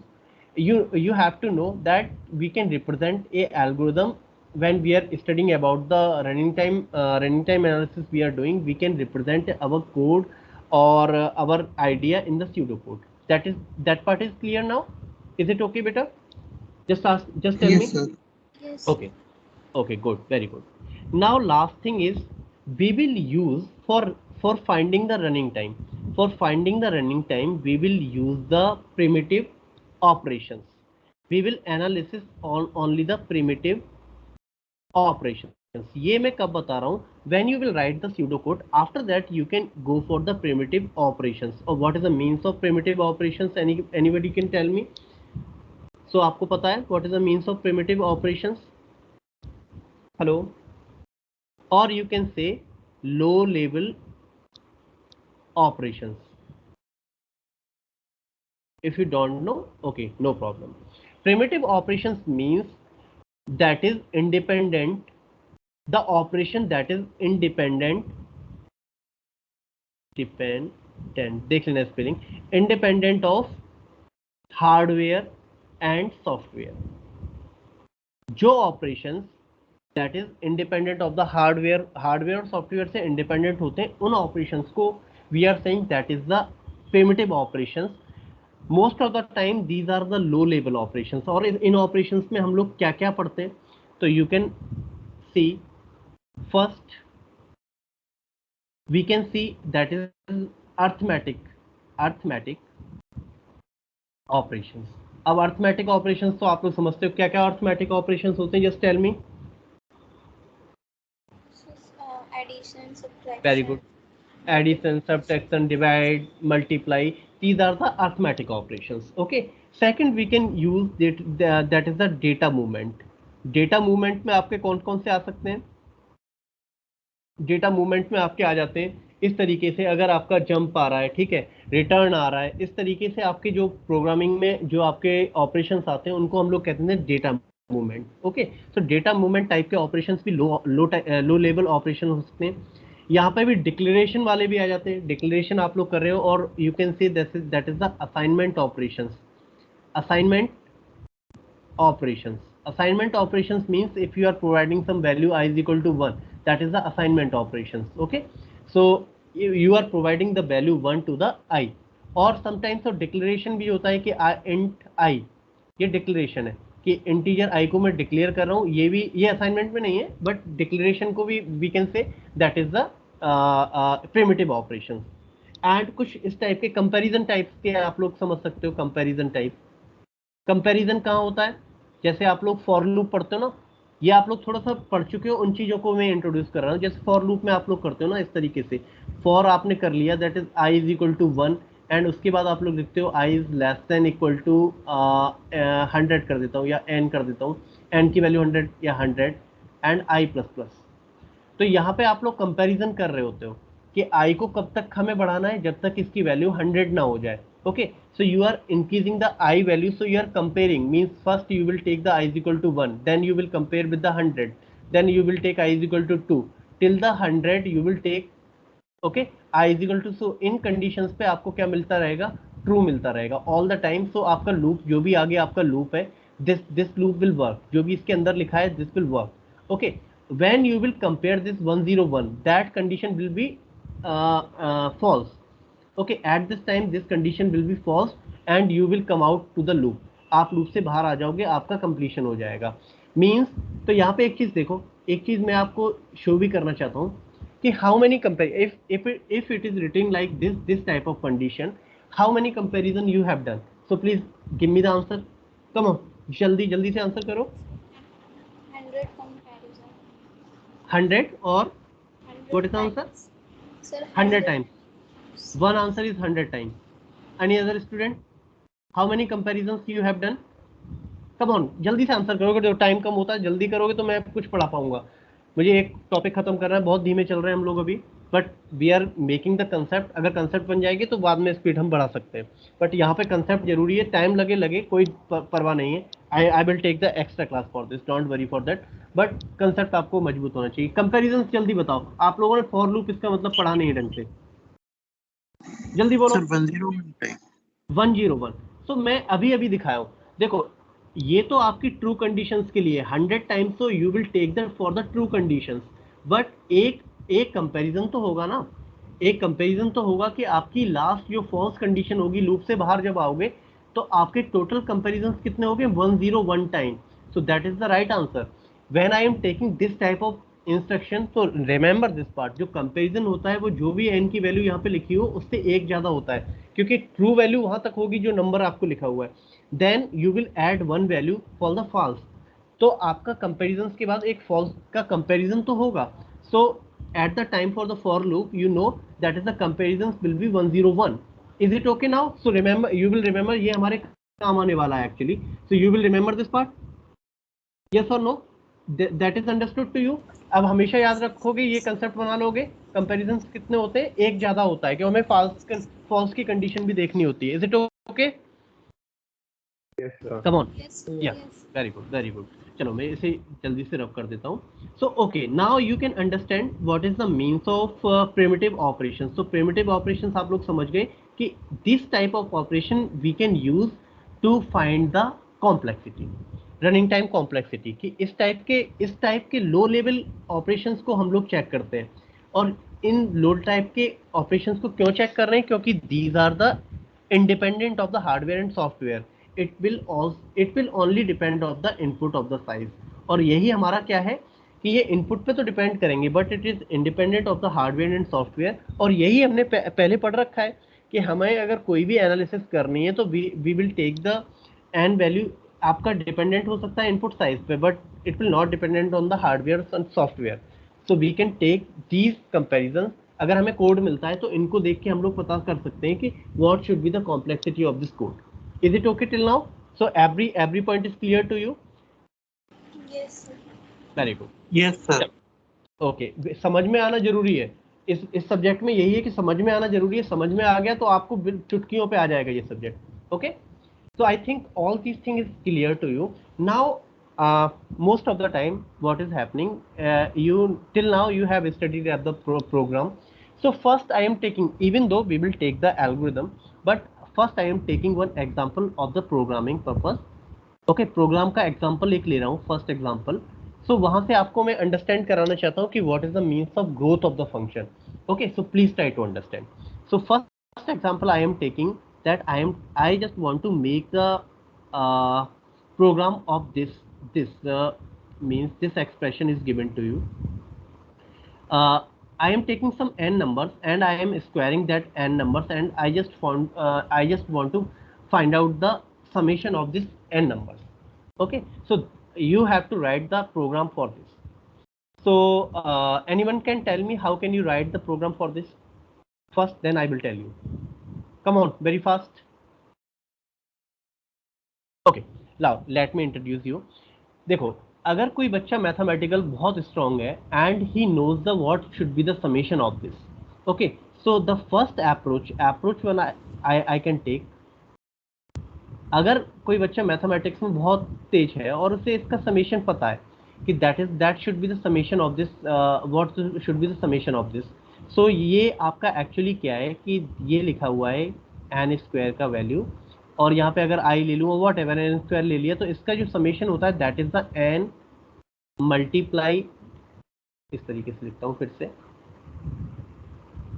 you have to know that we can represent a algorithm when we are studying about the running time analysis we are doing. We can represent our code or our idea in the pseudocode. that part is clear now? Is it okay, beta? Just tell me. Yes, sir. Yes. Okay, good, very good. Now last thing is we will use for finding the running time. For finding the running time, we will use the primitive operations. We will analysis on only the primitive operations. ये मैं कब बता रहा हूँ? When you will write the pseudocode, after that you can go for the primitive operations. Or what is the means of primitive operations? Anybody can tell me? So आपको पता है what is the means of primitive operations? Hello? Or you can say low level operations. If you don't know, okay, no problem. Primitive operations means that is independent, the operation that is independent, देख लेना spelling, independent of hardware and software. जो operations that is independent of the hardware और software से independent होते हैं, उन operations को we are saying that is the primitive operations. Most of the time these are the low level operations. और इन operations में हम लोग क्या क्या पढ़ते हैं? तो you can see first we can see that is arithmetic operations. अब arithmetic operations तो आप लोग समझते हो क्या क्या arithmetic operations होते हैं? Just tell me. Addition, subtraction. Very good. Addition, subtraction, divide, multiply. These are the arithmetic operations. Okay. Second, we can use that is the data movement. Data movement में आपके कौन कौन से आ सकते हैं? डेटा मूवमेंट में आपके आ जाते हैं इस तरीके से, अगर आपका जंप आ रहा है, ठीक है, रिटर्न आ रहा है, इस तरीके से आपके जो प्रोग्रामिंग में जो आपके ऑपरेशंस आते हैं उनको हम लोग कहते हैं डेटा मूवमेंट. ओके, सो डेटा मूवमेंट टाइप के ऑपरेशंस भी लो लेवल ऑपरेशन हो सकते हैं. यहाँ पे भी डिक्लेरेशन वाले भी आ जाते हैं. डिक्लेरेशन आप लोग कर रहे हो और you can say that is the assignment operations. Assignment operations means if you are providing some value I is equal to 1, that is the assignment operations. Okay, so you are providing the value 1 to the I. और sometimes तो declaration भी होता है कि int I, ये declaration है कि integer I को मैं declare कर रहा हूँ. ये भी ये assignment में नहीं है, but declaration को भी we can say that is the primitive operations. and कुछ इस टाइप के comparison types के आप लोग समझ सकते हो. comparison type, comparison कहाँ होता है? जैसे आप लोग फॉर लूप पढ़ते हो ना, ये आप लोग थोड़ा सा पढ़ चुके हो, उन चीज़ों को मैं इंट्रोड्यूस कर रहा हूँ. जैसे फॉर लूप में आप लोग करते हो ना इस तरीके से, फॉर आपने कर लिया that is I is equal to 1 and उसके बाद आप लोग लिखते हो I is less than equal to 100 कर देता हूँ या एन कर देता हूँ, एन की वैल्यू 100 या 100 एंड आई प्लस प्लस. तो यहाँ पे आप लोग कंपेरिजन कर रहे होते हो कि आई को कब तक हमें बढ़ाना है, जब तक इसकी वैल्यू 100 ना हो जाए. Okay, so you are increasing the I value, so you are comparing, means first you will take the I is equal to 1, then you will compare with the 100, then you will take I is equal to 2, till the 100 you will take, okay, I is equal to, so in conditions पे आपको क्या मिलता रहेगा? True मिलता रहेगा all the time. So आपका loop जो भी आगे आपका loop है, this loop will work, जो भी इसके अंदर लिखा है this will work. Okay, when you will compare this 101, that condition will be false. Okay, at this time this condition will be false and you will come out to the loop. आप loop से बाहर आ जाओगे, आपका completion हो जाएगा. Means तो यहाँ पे एक चीज़ देखो, एक चीज़ मैं आपको show भी करना चाहता हूँ कि how many compare if it is written like this type of condition, how many comparison you have done? So please give me the answer. Come on, जल्दी से आंसर करो. 100 comparison. 100 और 100 what is the answer? Sir, 100 times. One answer is 100 times. Any other student? How many comparisons you have done? Come on, जल्दी से answer करोगे. जो time कम होता है, जल्दी करोगे तो मैं कुछ पढ़ा पाऊंगा. मुझे एक टॉपिक खत्म करना है, बहुत धीमे चल रहे हैं हम लोग अभी, but we are making the concept. अगर कंसेप्ट बन जाएगी तो बाद में स्पीड हम बढ़ा सकते हैं, बट यहाँ पे कंसेप्ट जरूरी है. टाइम लगे कोई परवाह नहीं है. I will take the extra class for this, don't worry for that, but concept आपको मजबूत होना चाहिए. कंपेरिजन जल्दी बताओ. आप लोगों ने फॉर लूप इसका मतलब पढ़ा नहीं ढंग से, जल्दी बोलो. सर 101. 101. सो मैं अभी दिखाया हूँ. देखो ये तो आपकी ट्रू कंडीशंस के लिए 100 टाइम्स, तो you will take that for the true conditions, but एक कंपैरिजन तो होगा ना. एक कंपैरिजन तो होगा कि आपकी लास्ट जो फॉल्स कंडीशन होगी लूप से बाहर जब आओगे तो आपके टोटल कंपैरिजन कितने हो गए 101 time. So that is the right answer. When I am taking this type of instruction तो रिमेंबर दिस पार्ट, जो कंपैरिजन होता है वो जो भी n की वैल्यू यहाँ पे लिखी हो उससे एक ज्यादा होता है, क्योंकि ट्रू वैल्यू वहां तक होगी जो नंबर आपको लिखा हुआ है. Then you will add one value for the false. तो आपका कंपैरिजन के बाद एक फॉल्स का कंपैरिजन तो होगा. सो at the time for the for loop you know that is the comparisons will be 101. Is it okay now? So remember, you will remember, ये हमारे काम आने वाला है actually. So you will remember this part, yes or no? That is understood to you. अब हमेशा याद रखोगे, ये कंसेप्ट बना लोगे. कंपैरिजंस कितने होते हैं, एक ज्यादा होता है, कि हमें फॉल्स की कंडीशन भी देखनी होती है. Is it okay? Come on. Yes. या Yes. Very good very good. चलो मैं इसे जल्दी से रब कर देता हूँ. So okay, now you can understand what is the means of primitive operation. So primitive operations आप लोग समझ गए कि this type of operation we can use to find the complexity, running time complexity. कि इस टाइप के low level operations को हम लोग चेक करते हैं. और इन लो टाइप के ऑपरेशंस को क्यों चेक कर रहे हैं? क्योंकि these are the independent of the hardware and software. It will only depend of the input of the size. और यही हमारा क्या है कि ये इनपुट पे तो डिपेंड करेंगे, but it is independent of the hardware and software. और यही हमने पहले पढ़ रखा है कि हमें अगर कोई भी एनालिसिस करनी है तो we will take the n value. आपका डिपेंडेंट हो सकता है इनपुट साइज पे, but it will not dependent on the hardware and software. So we can take these comparison. अगर हमें कोड मिलता है तो इनको देख के हम लोग पता कर सकते हैं कि what should be the complexity of this code. Is it okay till now? So every point is clear to you? Yes, sir. Very good. Yes, sir. Okay, समझ में आना जरूरी है. इस सब्जेक्ट में यही है कि समझ में आना जरूरी है. समझ में आ गया तो आपको चुटकियों पे आ जाएगा ये subject. Okay, so I think all these things is clear to you now. Most of the time what is happening, you till now you have studied at the program. So first I am taking, even though we will take the algorithm, but first I am taking one example of the programming purpose. Okay, program का example एक ले रहा हूँ, first example. सो वहां से आपको मैं understand कराना चाहता हूँ कि what is the means of growth of the function. Okay, so please try to understand. So first example I am taking that I just want to make the program of this means this expression is given to you. I am taking some n numbers and I am squaring that n numbers, and I just want to find out the summation of this n numbers. Okay, so you have to write the program for this. So anyone can tell me how can you write the program for this first, then I will tell you. Come on, very fast. Okay, now let me introduce you. देखो, अगर कोई बच्चा mathematical बहुत strong है and he knows the what should be the summation of this. Okay, so the first approach one I can take. अगर कोई बच्चा mathematics में बहुत तेज है और उसे इसका समेशन पता है कि that should be the summation of this, what should be the summation of this. So ये आपका एक्चुअली क्या है कि ये लिखा हुआ है एन स्क्वायर का वैल्यू, और यहाँ पे अगर आई ले लूँ वॉट एवर एन स्क्वायर ले लिया, तो इसका जो समेशन होता है that is the n multiply, इस तरीके से लिखता हूँ फिर से,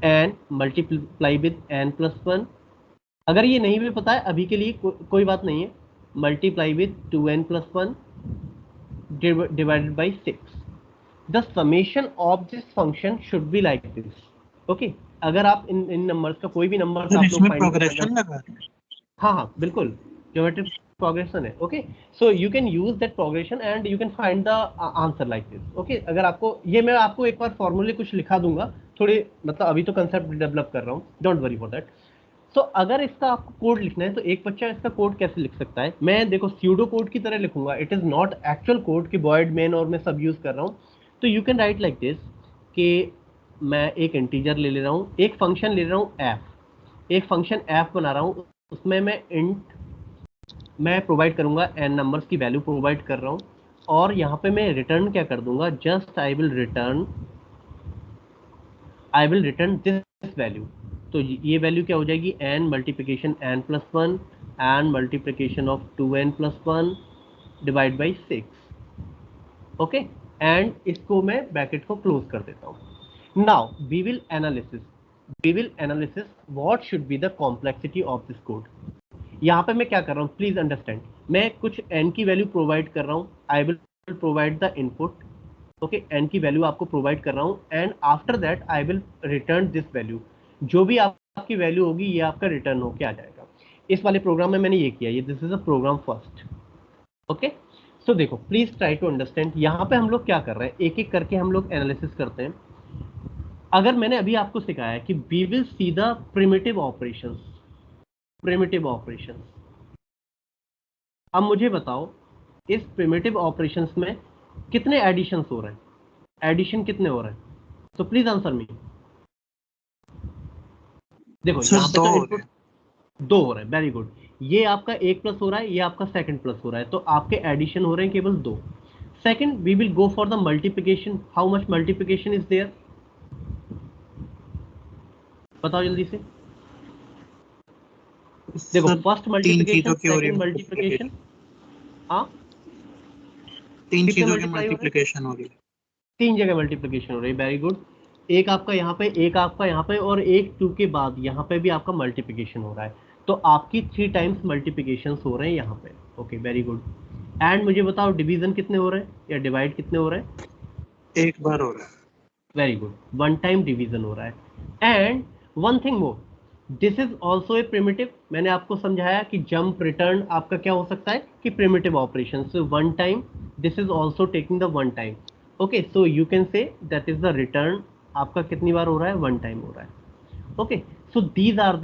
n multiply with n plus one. अगर ये नहीं भी पता है अभी के लिए कोई बात नहीं है, multiply with 2n plus one divided by 6. The summation of this function should be like this. Okay, अगर आप इन नंबर्स का कोई भी नंबर सर आप लोग इसमें फाइंड प्रोग्रेशन लगा रहे हैं. हाँ बिल्कुल, ज्योमेट्रिक प्रोग्रेशन है. Okay, so you can use that progression and you can find the answer like this. Okay, अगर आपको ये, मैं आपको एक बार फॉर्मूले कुछ लिखा दूंगा, थोड़े मतलब अभी तो कंसेप्ट डेवलप कर रहा हूँ, डोंट वरी फॉर दैट. सो अगर इसका आपको कोड लिखना है तो एक बच्चा इसका कोड कैसे लिख सकता है? मैं देखो स्यूडो कोड की तरह लिखूंगा, it is not actual code कि वॉइड मेन और मैं सब यूज कर रहा हूँ. तो you can write like this कि मैं एक इंटीजर ले रहा हूँ, एक फंक्शन ले रहा हूँ एफ, एक फंक्शन एफ बना रहा हूँ, उसमें मैं इंट मैं प्रोवाइड करूंगा एन नंबर्स की वैल्यू प्रोवाइड कर रहा हूँ, और यहाँ पे मैं रिटर्न क्या कर दूंगा, just I will return this value. तो ये वैल्यू क्या हो जाएगी, n multiplication n plus one and multiplication of 2n plus one divide by 6. Okay, and इसको मैं ब्रैकेट को क्लोज कर देता हूँ. Now we will analysis. We will analysis what should be the complexity of this code. यहाँ पे मैं क्या कर रहा हूँ, प्लीज अंडरस्टैंड, मैं कुछ n की वैल्यू प्रोवाइड कर रहा हूँ, I will provide the input, okay, n की वैल्यू आपको प्रोवाइड कर रहा हूँ, and after that I will return this value. जो भी आपकी वैल्यू होगी ये आपका रिटर्न होके आ जाएगा। इस वाले प्रोग्राम में मैंने ये किया, ये this is a program first, okay. So देखो, प्लीज ट्राई टू अंडरस्टैंड, यहाँ पे हम लोग क्या कर रहे हैं, एक एक करके हम लोग एनालिसिस करते हैं। अगर मैंने अभी आपको सिखाया कि we will see the primitive operations, primitive operations, अब मुझे बताओ इस प्रिमिटिव ऑपरेशंस में कितने एडिशंस हो रहे हैं, एडिशन कितने हो रहे हैं, तो प्लीज आंसर मी। देखो यहाँ पे तो इनपुट 2 हो रहे हैं, वेरी गुड, ये आपका 1 प्लस हो रहा है, ये आपका सेकंड प्लस हो रहा है, तो आपके एडिशन हो रहे हैं केवल 2। Second, we will go for the multiplication, how much multiplication is there, बताओ जल्दी से। देखो फर्स्ट मल्टीप्लिकेशन, सेकंड मल्टीप्लिकेशन, हाँ तीन कितने चीजों की मल्टीप्लाई हो रहे हैं, मल्टीप्लिकेशन हो रही है। 3 जगह मल्टीप्लिकेशन हो रही है, वेरी गुड। एक आपका यहाँ पे, एक आपका यहाँ पे, और एक 2 के बाद यहाँ पे भी आपका मल्टीप्लिकेशन हो रहा है, तो आपकी 3 टाइम्स मल्टीप्लिकेशन हो रहे हैं यहाँ पे, ओके वेरी गुड। एंड मुझे बताओ डिवीजन कितने हो रहे हैं या डिवाइड कितने हो रहे हैं, एक बार हो रहा है। वेरी गुड, 1 टाइम डिवीजन हो रहा है। And one thing more, this is also A primitive, मैंने आपको समझाया कि जंप रिटर्न आपका क्या हो सकता है कि primitive operation, so 1 time, this is also taking the 1 time, okay, so you can say that is the return, आपका कितनी बार हो रहा है, 1 टाइम हो रहा है, okay. So these are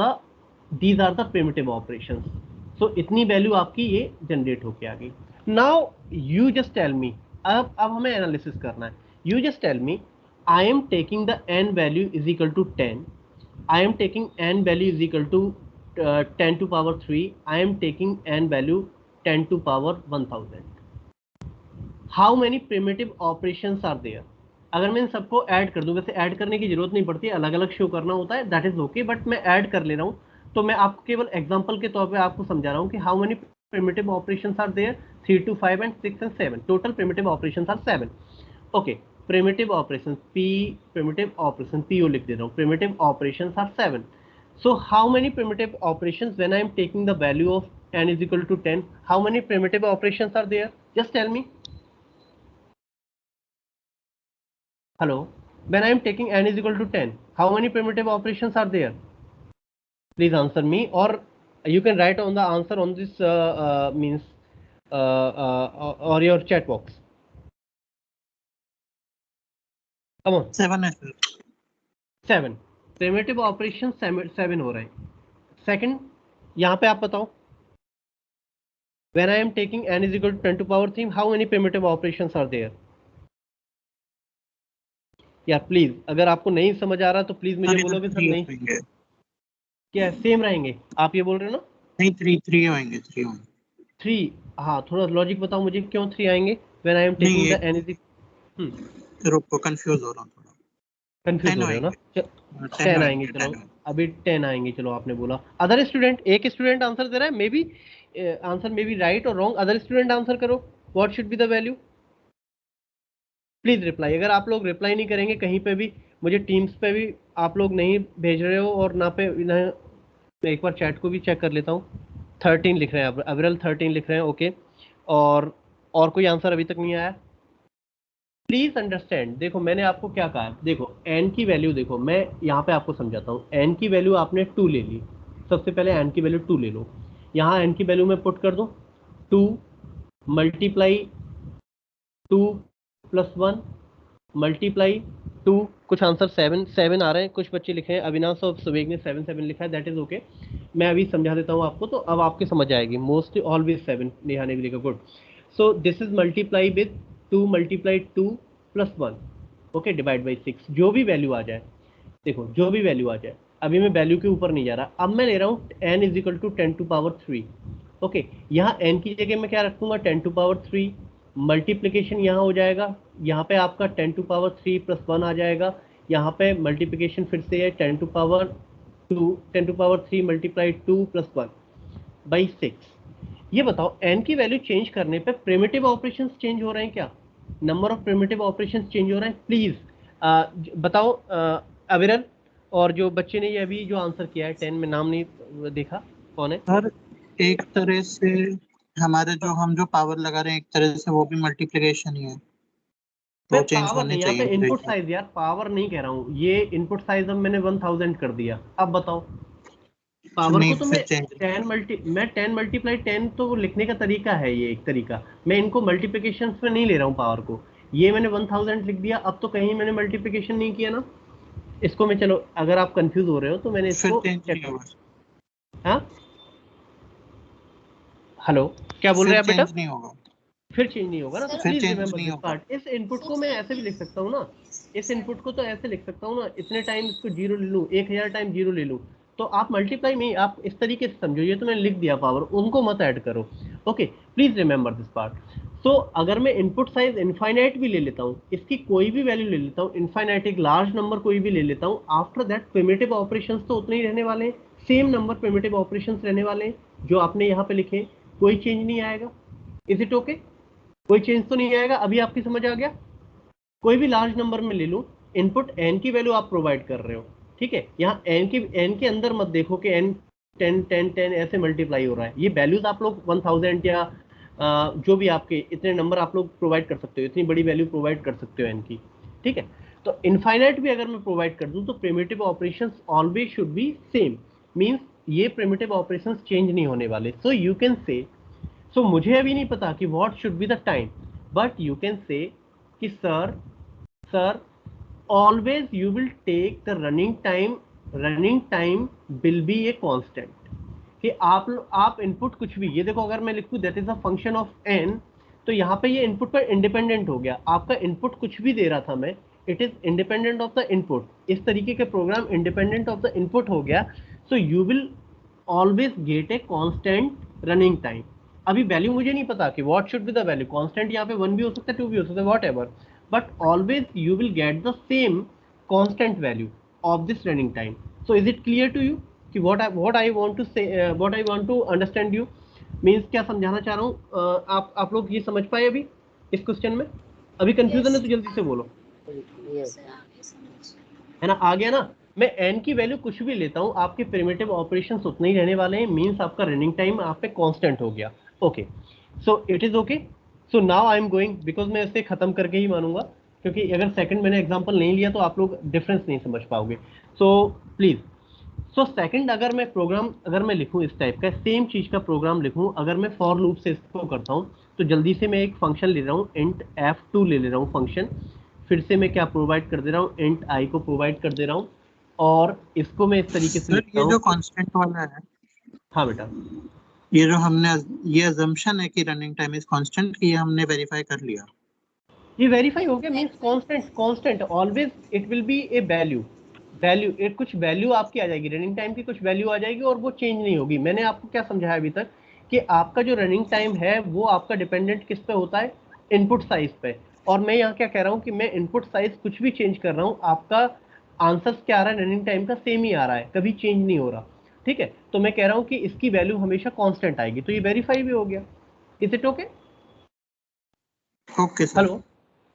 the primitive operations, so इतनी वैल्यू आपकी ये जनरेट होके आ गई। Now you just tell me, अब हमें एनालिसिस करना है, you just tell me, I am taking the n value is equal to 10. I am taking n value is equal to 10 to power 3. I am taking n value 10 to power 1000. How many primitive operations are there? अगर मैं इन सबको add कर दूं, वैसे add करने की जरूरत नहीं पड़ती, अलग अलग शो करना होता है, दैट इज ओके, बट मैं ऐड कर ले रहा हूं, तो मैं आपको केवल एग्जांपल के तौर पे आपको समझा रहा हूं कि how many primitive operations are there, 3 to 5 and 6 and 7, total primitive operations are 7, okay। primitive operations, primitive operation, PO लिख दे रहा हूँ, primitive operations are 7. So how many primitive operations when I am taking the value of n is equal to 10, how many primitive operations are there, just tell me. Hello, when I am taking n is equal to 10, how many primitive operations are there, please answer me, or you can write on the answer on this means or your chat box. Come on. 7 है sir. 7 primitive operation 7 हो रहे हैं। Second, यहाँ पे आप बताओ, when I am taking n is equal to 10 to power 3, how many primitive operations are there? या please, अगर आपको नहीं समझ आ रहा तो प्लीज मुझे बोलोगे सर नहीं, क्या सेम रहेंगे, आप ये बोल रहे हो ना? नहीं, 3 होंगे, 3 होंगे। 3, हाँ थोड़ा लॉजिक बताओ मुझे, क्यों 3 आएंगे when I am taking the n is रुको, कंफ्यूज हो रहा हूँ थोड़ा। कंफ्यूज हो रहे हो ना? 10 आएंगे, चलो अभी 10 आएंगे, चलो आपने बोला। अदर स्टूडेंट, एक स्टूडेंट आंसर दे रहा है, may be answer may be right और रॉन्ग, अदर स्टूडेंट आंसर करो, what should be the value, please reply. अगर आप लोग रिप्लाई नहीं करेंगे कहीं पे भी, मुझे टीम्स पे भी आप लोग नहीं भेज रहे हो और ना पे ना, मैं एक बार चैट को भी चेक कर लेता हूँ। 13 लिख रहे हैं, अविरल 13 लिख रहे हैं, ओके। और कोई आंसर अभी तक नहीं आया, प्लीज अंडरस्टैंड। देखो मैंने आपको क्या कहा, देखो n की वैल्यू, देखो मैं यहाँ पे आपको समझाता हूँ, n की वैल्यू आपने 2 ले ली, सबसे पहले n की वैल्यू 2 ले लो, यहाँ n की वैल्यू मैं पुट कर दूँ 2 मल्टीप्लाई 2 प्लस 1 मल्टीप्लाई 2, कुछ आंसर 7 आ रहे हैं, कुछ बच्चे लिखे हैं, अविनाश और सुवेग ने 7 लिखा है, दैट इज ओके। मैं अभी समझा देता हूँ आपको, तो अब आपके समझ आएगी, मोस्टली ऑलवेज 7, नेहा ने भी लिखा, good. So this is multiply with 2 multiply 2 plus 1, okay, divide by 6, जो भी वैल्यू आ जाए, देखो जो भी वैल्यू आ जाए, अभी मैं वैल्यू के ऊपर नहीं जा रहा, अब मैं ले रहा हूँ n is equal to 10 to power 3, okay. यहाँ n की जगह मैं क्या रखूंगा, 10 टू पावर 3, मल्टीप्लिकेशन यहाँ हो जाएगा, यहाँ पे आपका 10 टू पावर 3 प्लस 1 आ जाएगा, यहाँ पे मल्टीप्लिकेशन फिर से है 10 to power 3 multiply 2 plus 1 by 6। ये बताओ n की वैल्यू चेंज करने पे प्रिमिटिव ऑपरेशंस चेंज हो रहे हैं क्या, number of primitive operations change हो रहे हैं, प्लीज बताओ। अविरल और जो बच्चे ने ये अभी जो आंसर किया है 10 में नाम नहीं देखा, कौन है? सर एक तरह से हमारे हम जो पावर लगा रहे हैं एक तरह से वो भी मल्टीप्लिकेशन ही है, मैं वो चेंज पावर होने नहीं, यहाँ पे चाहिए इनपुट ratio। साइज यार, पावर नहीं कह रहा हूँ, ये इनपुट साइज अब मैंने 1000 कर दिया, अब बताओ पावर नहीं को तो फिर मैं चेंज 10 मल्टीप्लाई 10 तो लिखने का तरीका है, ये एक तरीका, मैं इनको मल्टीप्लिकेशन में नहीं ले रहा हूँ पावर को, ये मैंने 1000 लिख दिया, अब तो कहीं मैंने मल्टीप्लिकेशन नहीं किया ना इसको। मैं चलो अगर आप कंफ्यूज हो रहे हो तो मैंने फिर इसको चेंज चेक नहीं कर, होगा। हाँ हेलो क्या बोल रहे फिर हैं आप बेटा? चेंज नहीं होगा। फिर चेंज नहीं होगा ना, तो सर फिर प्लीज चेंज रिमेंबर नहीं दिस होगा। पार्ट। इस इनपुट को मैं ऐसे भी लिख सकता हूँ ना, इस सर इनपुट को तो ऐसे लिख सकता हूँ ना, इतने टाइम इसको जीरो ले लूँ, 1000 टाइम जीरो ले लूँ, तो आप मल्टीप्लाई में आप इस तरीके से समझो, ये तो मैंने लिख दिया पावर, उनको मत ऐड करो। Okay please remember this part. तो अगर मैं इनपुट साइज इनफाइनाइट भी ले लेता हूँ, इसकी कोई भी वैल्यू ले लेता हूँ, इनफाइनाइट एक लार्ज नंबर कोई भी ले लेता हूँ, आफ्टर दैट प्रिमिटिव ऑपरेशंस तो उतने ही रहने वाले हैं, सेम नंबर प्रिमिटिव ऑपरेशंस रहने वाले हैं जो आपने यहाँ पे लिखे, कोई चेंज नहीं आएगा। Is it okay? कोई चेंज तो नहीं आएगा, अभी आपकी समझ आ गया? कोई भी लार्ज नंबर में ले लूं, इनपुट n की वैल्यू आप प्रोवाइड कर रहे हो, ठीक है, यहाँ n के अंदर मत देखो कि n 10 10 10 ऐसे मल्टीप्लाई हो रहा है, ये वैल्यूज आप लोग 1000 या जो भी आपके इतने नंबर आप लोग प्रोवाइड कर सकते हो, इतनी बड़ी वैल्यू प्रोवाइड कर सकते हो n की, ठीक है। तो इनफाइनाइट भी अगर मैं प्रोवाइड कर दूं तो primitive operations always should be same, means ये प्रिमिटिव ऑपरेशंस चेंज नहीं होने वाले। सो यू कैन से, सो मुझे अभी नहीं पता कि what should be the time, but you can say कि sir always you will take the running time will be a constant, कि आप इनपुट कुछ भी, ये देखो अगर मैं लिखूं that is a function of n, तो यहाँ पे ये इनपुट पर इंडिपेंडेंट हो गया, आपका इनपुट कुछ भी दे रहा था मैं, it is independent of the input, इस तरीके के program independent of the input हो गया। So you will always get a constant running time. अभी वैल्यू मुझे नहीं पता कि what should be the value, constant यहाँ पे 1 भी हो सकता है, 2 भी हो सकता है, what ever, but always you will get the same constant value of this running time. So is it clear to you कि what I want to say, what I want to understand you means, क्या समझाना चाह रहा हूँ, आप लोग ये समझ पाए अभी इस क्वेश्चन में? अभी कंफ्यूजन है तो जल्दी से बोलो, सर आगे समझ। है ना? आ गया ना? मैं n की वैल्यू कुछ भी लेता हूँ, आपके प्रिमिटिव ऑपरेशंस उतने ही रहने वाले हैं, मींस आपका रनिंग टाइम आप पे कांस्टेंट हो गया। Okay so it is okay. So now I am going, because मैं इसे खत्म करके ही मानूंगा, क्योंकि अगर सेकंड मैंने एग्जांपल नहीं लिया तो आप लोग डिफरेंस नहीं समझ पाओगे। सो प्लीज, सो सेकंड अगर मैं प्रोग्राम, अगर मैं लिखूं इस टाइप का सेम चीज का प्रोग्राम लिखूं, अगर मैं फॉर लूप से इसको करता हूं, तो जल्दी से मैं एक फंक्शन ले रहा हूं, इंट f2 ले रहा हूं फंक्शन, फिर से मैं क्या प्रोवाइड कर दे रहा हूं, इंट i को प्रोवाइड कर दे रहा हूं, और इसको मैं इस तरीके से सर लिखता ये हूं। जो कांस्टेंट वाला है, हाँ बेटा, ये जो हमने ये अजम्पशन है कि रनिंग टाइम इज कांस्टेंट, कि ये हमने वेरीफाई कर लिया। ये वेरीफाई हो गया, means constant always it will be A value एक कुछ वैल्यू आपकी आ जाएगी, रनिंग टाइम की कुछ वैल्यू आ जाएगी और वो चेंज नहीं होगी। मैंने आपको क्या समझाया अभी तक कि आपका जो रनिंग टाइम है वो आपका डिपेंडेंट किस पे होता है, इनपुट साइज पे, और मैं यहाँ क्या कह रहा हूँ कि मैं इनपुट साइज कुछ भी चेंज कर रहा हूँ, आपका आंसर क्या आ रहा है, रनिंग टाइम का सेम ही आ रहा है, कभी चेंज नहीं हो रहा, ठीक है। तो मैं कह रहा हूँ कि इसकी वैल्यू हमेशा कांस्टेंट आएगी, तो ये वेरीफाई भी हो गया। Is it okay? Okay sir. Hello,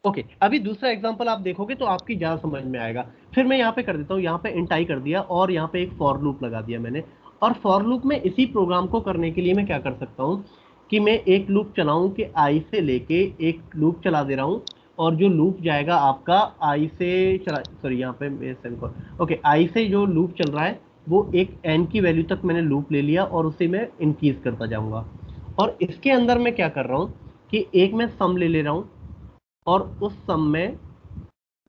okay अभी दूसरा एग्जांपल आप देखोगे तो आपकी ज़्यादा समझ में आएगा। फिर मैं यहाँ पे कर देता हूँ, यहाँ पे इंट आई कर दिया और यहाँ पे एक फॉर लूप लगा दिया मैंने, और फॉर लूप में इसी प्रोग्राम को करने के लिए मैं क्या कर सकता हूँ कि मैं एक लूप चलाऊँ कि आई से लेके एक लूप चला दे रहा हूँ, और जो लूप जाएगा आपका आई से चला, सॉरी यहाँ पे ओके, आई से जो लूप चल रहा है वो एक एन की वैल्यू तक मैंने लूप ले लिया और उसे मैं इंक्रीज करता जाऊँगा, और इसके अंदर मैं क्या कर रहा हूँ कि एक मैं सम ले रहा हूँ, और उस सम में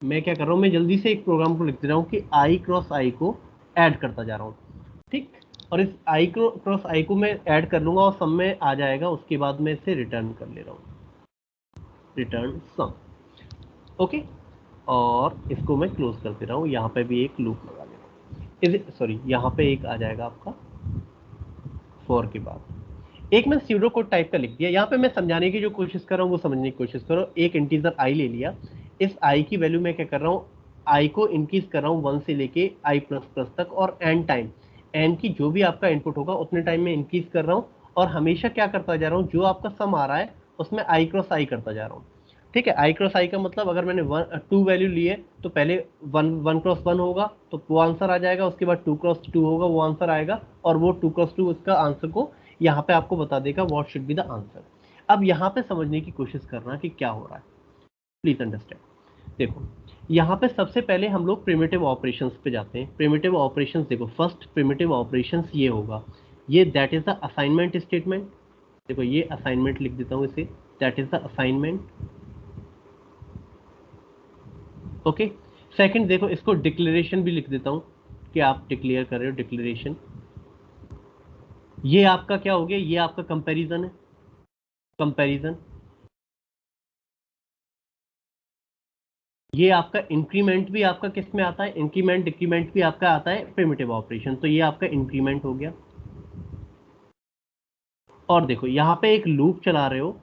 मैं क्या कर रहा हूँ, मैं जल्दी से एक प्रोग्राम को लिख दे रहा हूँ कि आई क्रॉस आई को ऐड करता जा रहा हूँ, ठीक, और इस आई क्रॉस आई को मैं ऐड कर लूंगा और सम में आ जाएगा, उसके बाद मैं इसे रिटर्न कर ले रहा हूँ, रिटर्न सम। ओके, और इसको मैं क्लोज कर दे रहा हूँ, यहाँ पे भी एक लूप लगा ले रहा हूँ, सॉरी यहाँ पे एक आ जाएगा आपका फॉर के बाद, एक मैं स्यूडो कोड टाइप का लिख दिया। यहाँ पे मैं समझाने की जो कोशिश कर रहा हूँ वो समझने की कोशिश करो। एक इंटीजर आई ले लिया, इस आई की वैल्यू मैं क्या कर रहा हूँ, आई को इंक्रीज कर रहा हूँ 1 से लेके आई प्लस प्लस तक, और एन टाइम, एन की जो भी आपका इनपुट होगा उतने टाइम में इंक्रीज कर रहा हूँ, और हमेशा क्या करता जा रहा हूँ, जो आपका सम आ रहा है उसमें आई क्रॉस आई करता जा रहा हूँ, ठीक है, आई क्रॉस आई का मतलब अगर मैंने 2 वैल्यू लिए तो पहले 1 क्रॉस 1 होगा तो वो आंसर आ जाएगा, उसके बाद 2 क्रॉस 2 होगा वो आंसर आएगा, और वो 2 क्रॉस 2 उसका आंसर को यहाँ पे आपको बता देगा what should be the answer. अब यहाँ पे समझने की कोशिश करना कि क्या हो रहा है, प्लीज अंडरस्टैंड। देखो यहाँ पे सबसे पहले हम लोग प्रिमिटिव ऑपरेशंस पे जाते हैं। प्रिमिटिव ऑपरेशंस देखो, फर्स्ट प्रिमिटिव ऑपरेशंस ये होगा, ये that is the assignment statement. देखो ये असाइनमेंट लिख देता हूँ इसे, that is the assignment. Okay, second देखो इसको डिक्लेरेशन भी लिख देता हूँ कि आप डिक्लेयर कर रहे हो, डिक्लेरेशन। ये आपका क्या हो गया, ये आपका कंपैरिजन है, कंपैरिजन। ये आपका इंक्रीमेंट भी आपका किस में आता है, इंक्रीमेंट डिक्रीमेंट भी आपका आता है प्रिमिटिव ऑपरेशन, तो ये आपका इंक्रीमेंट हो गया। और देखो यहाँ पे एक लूप चला रहे हो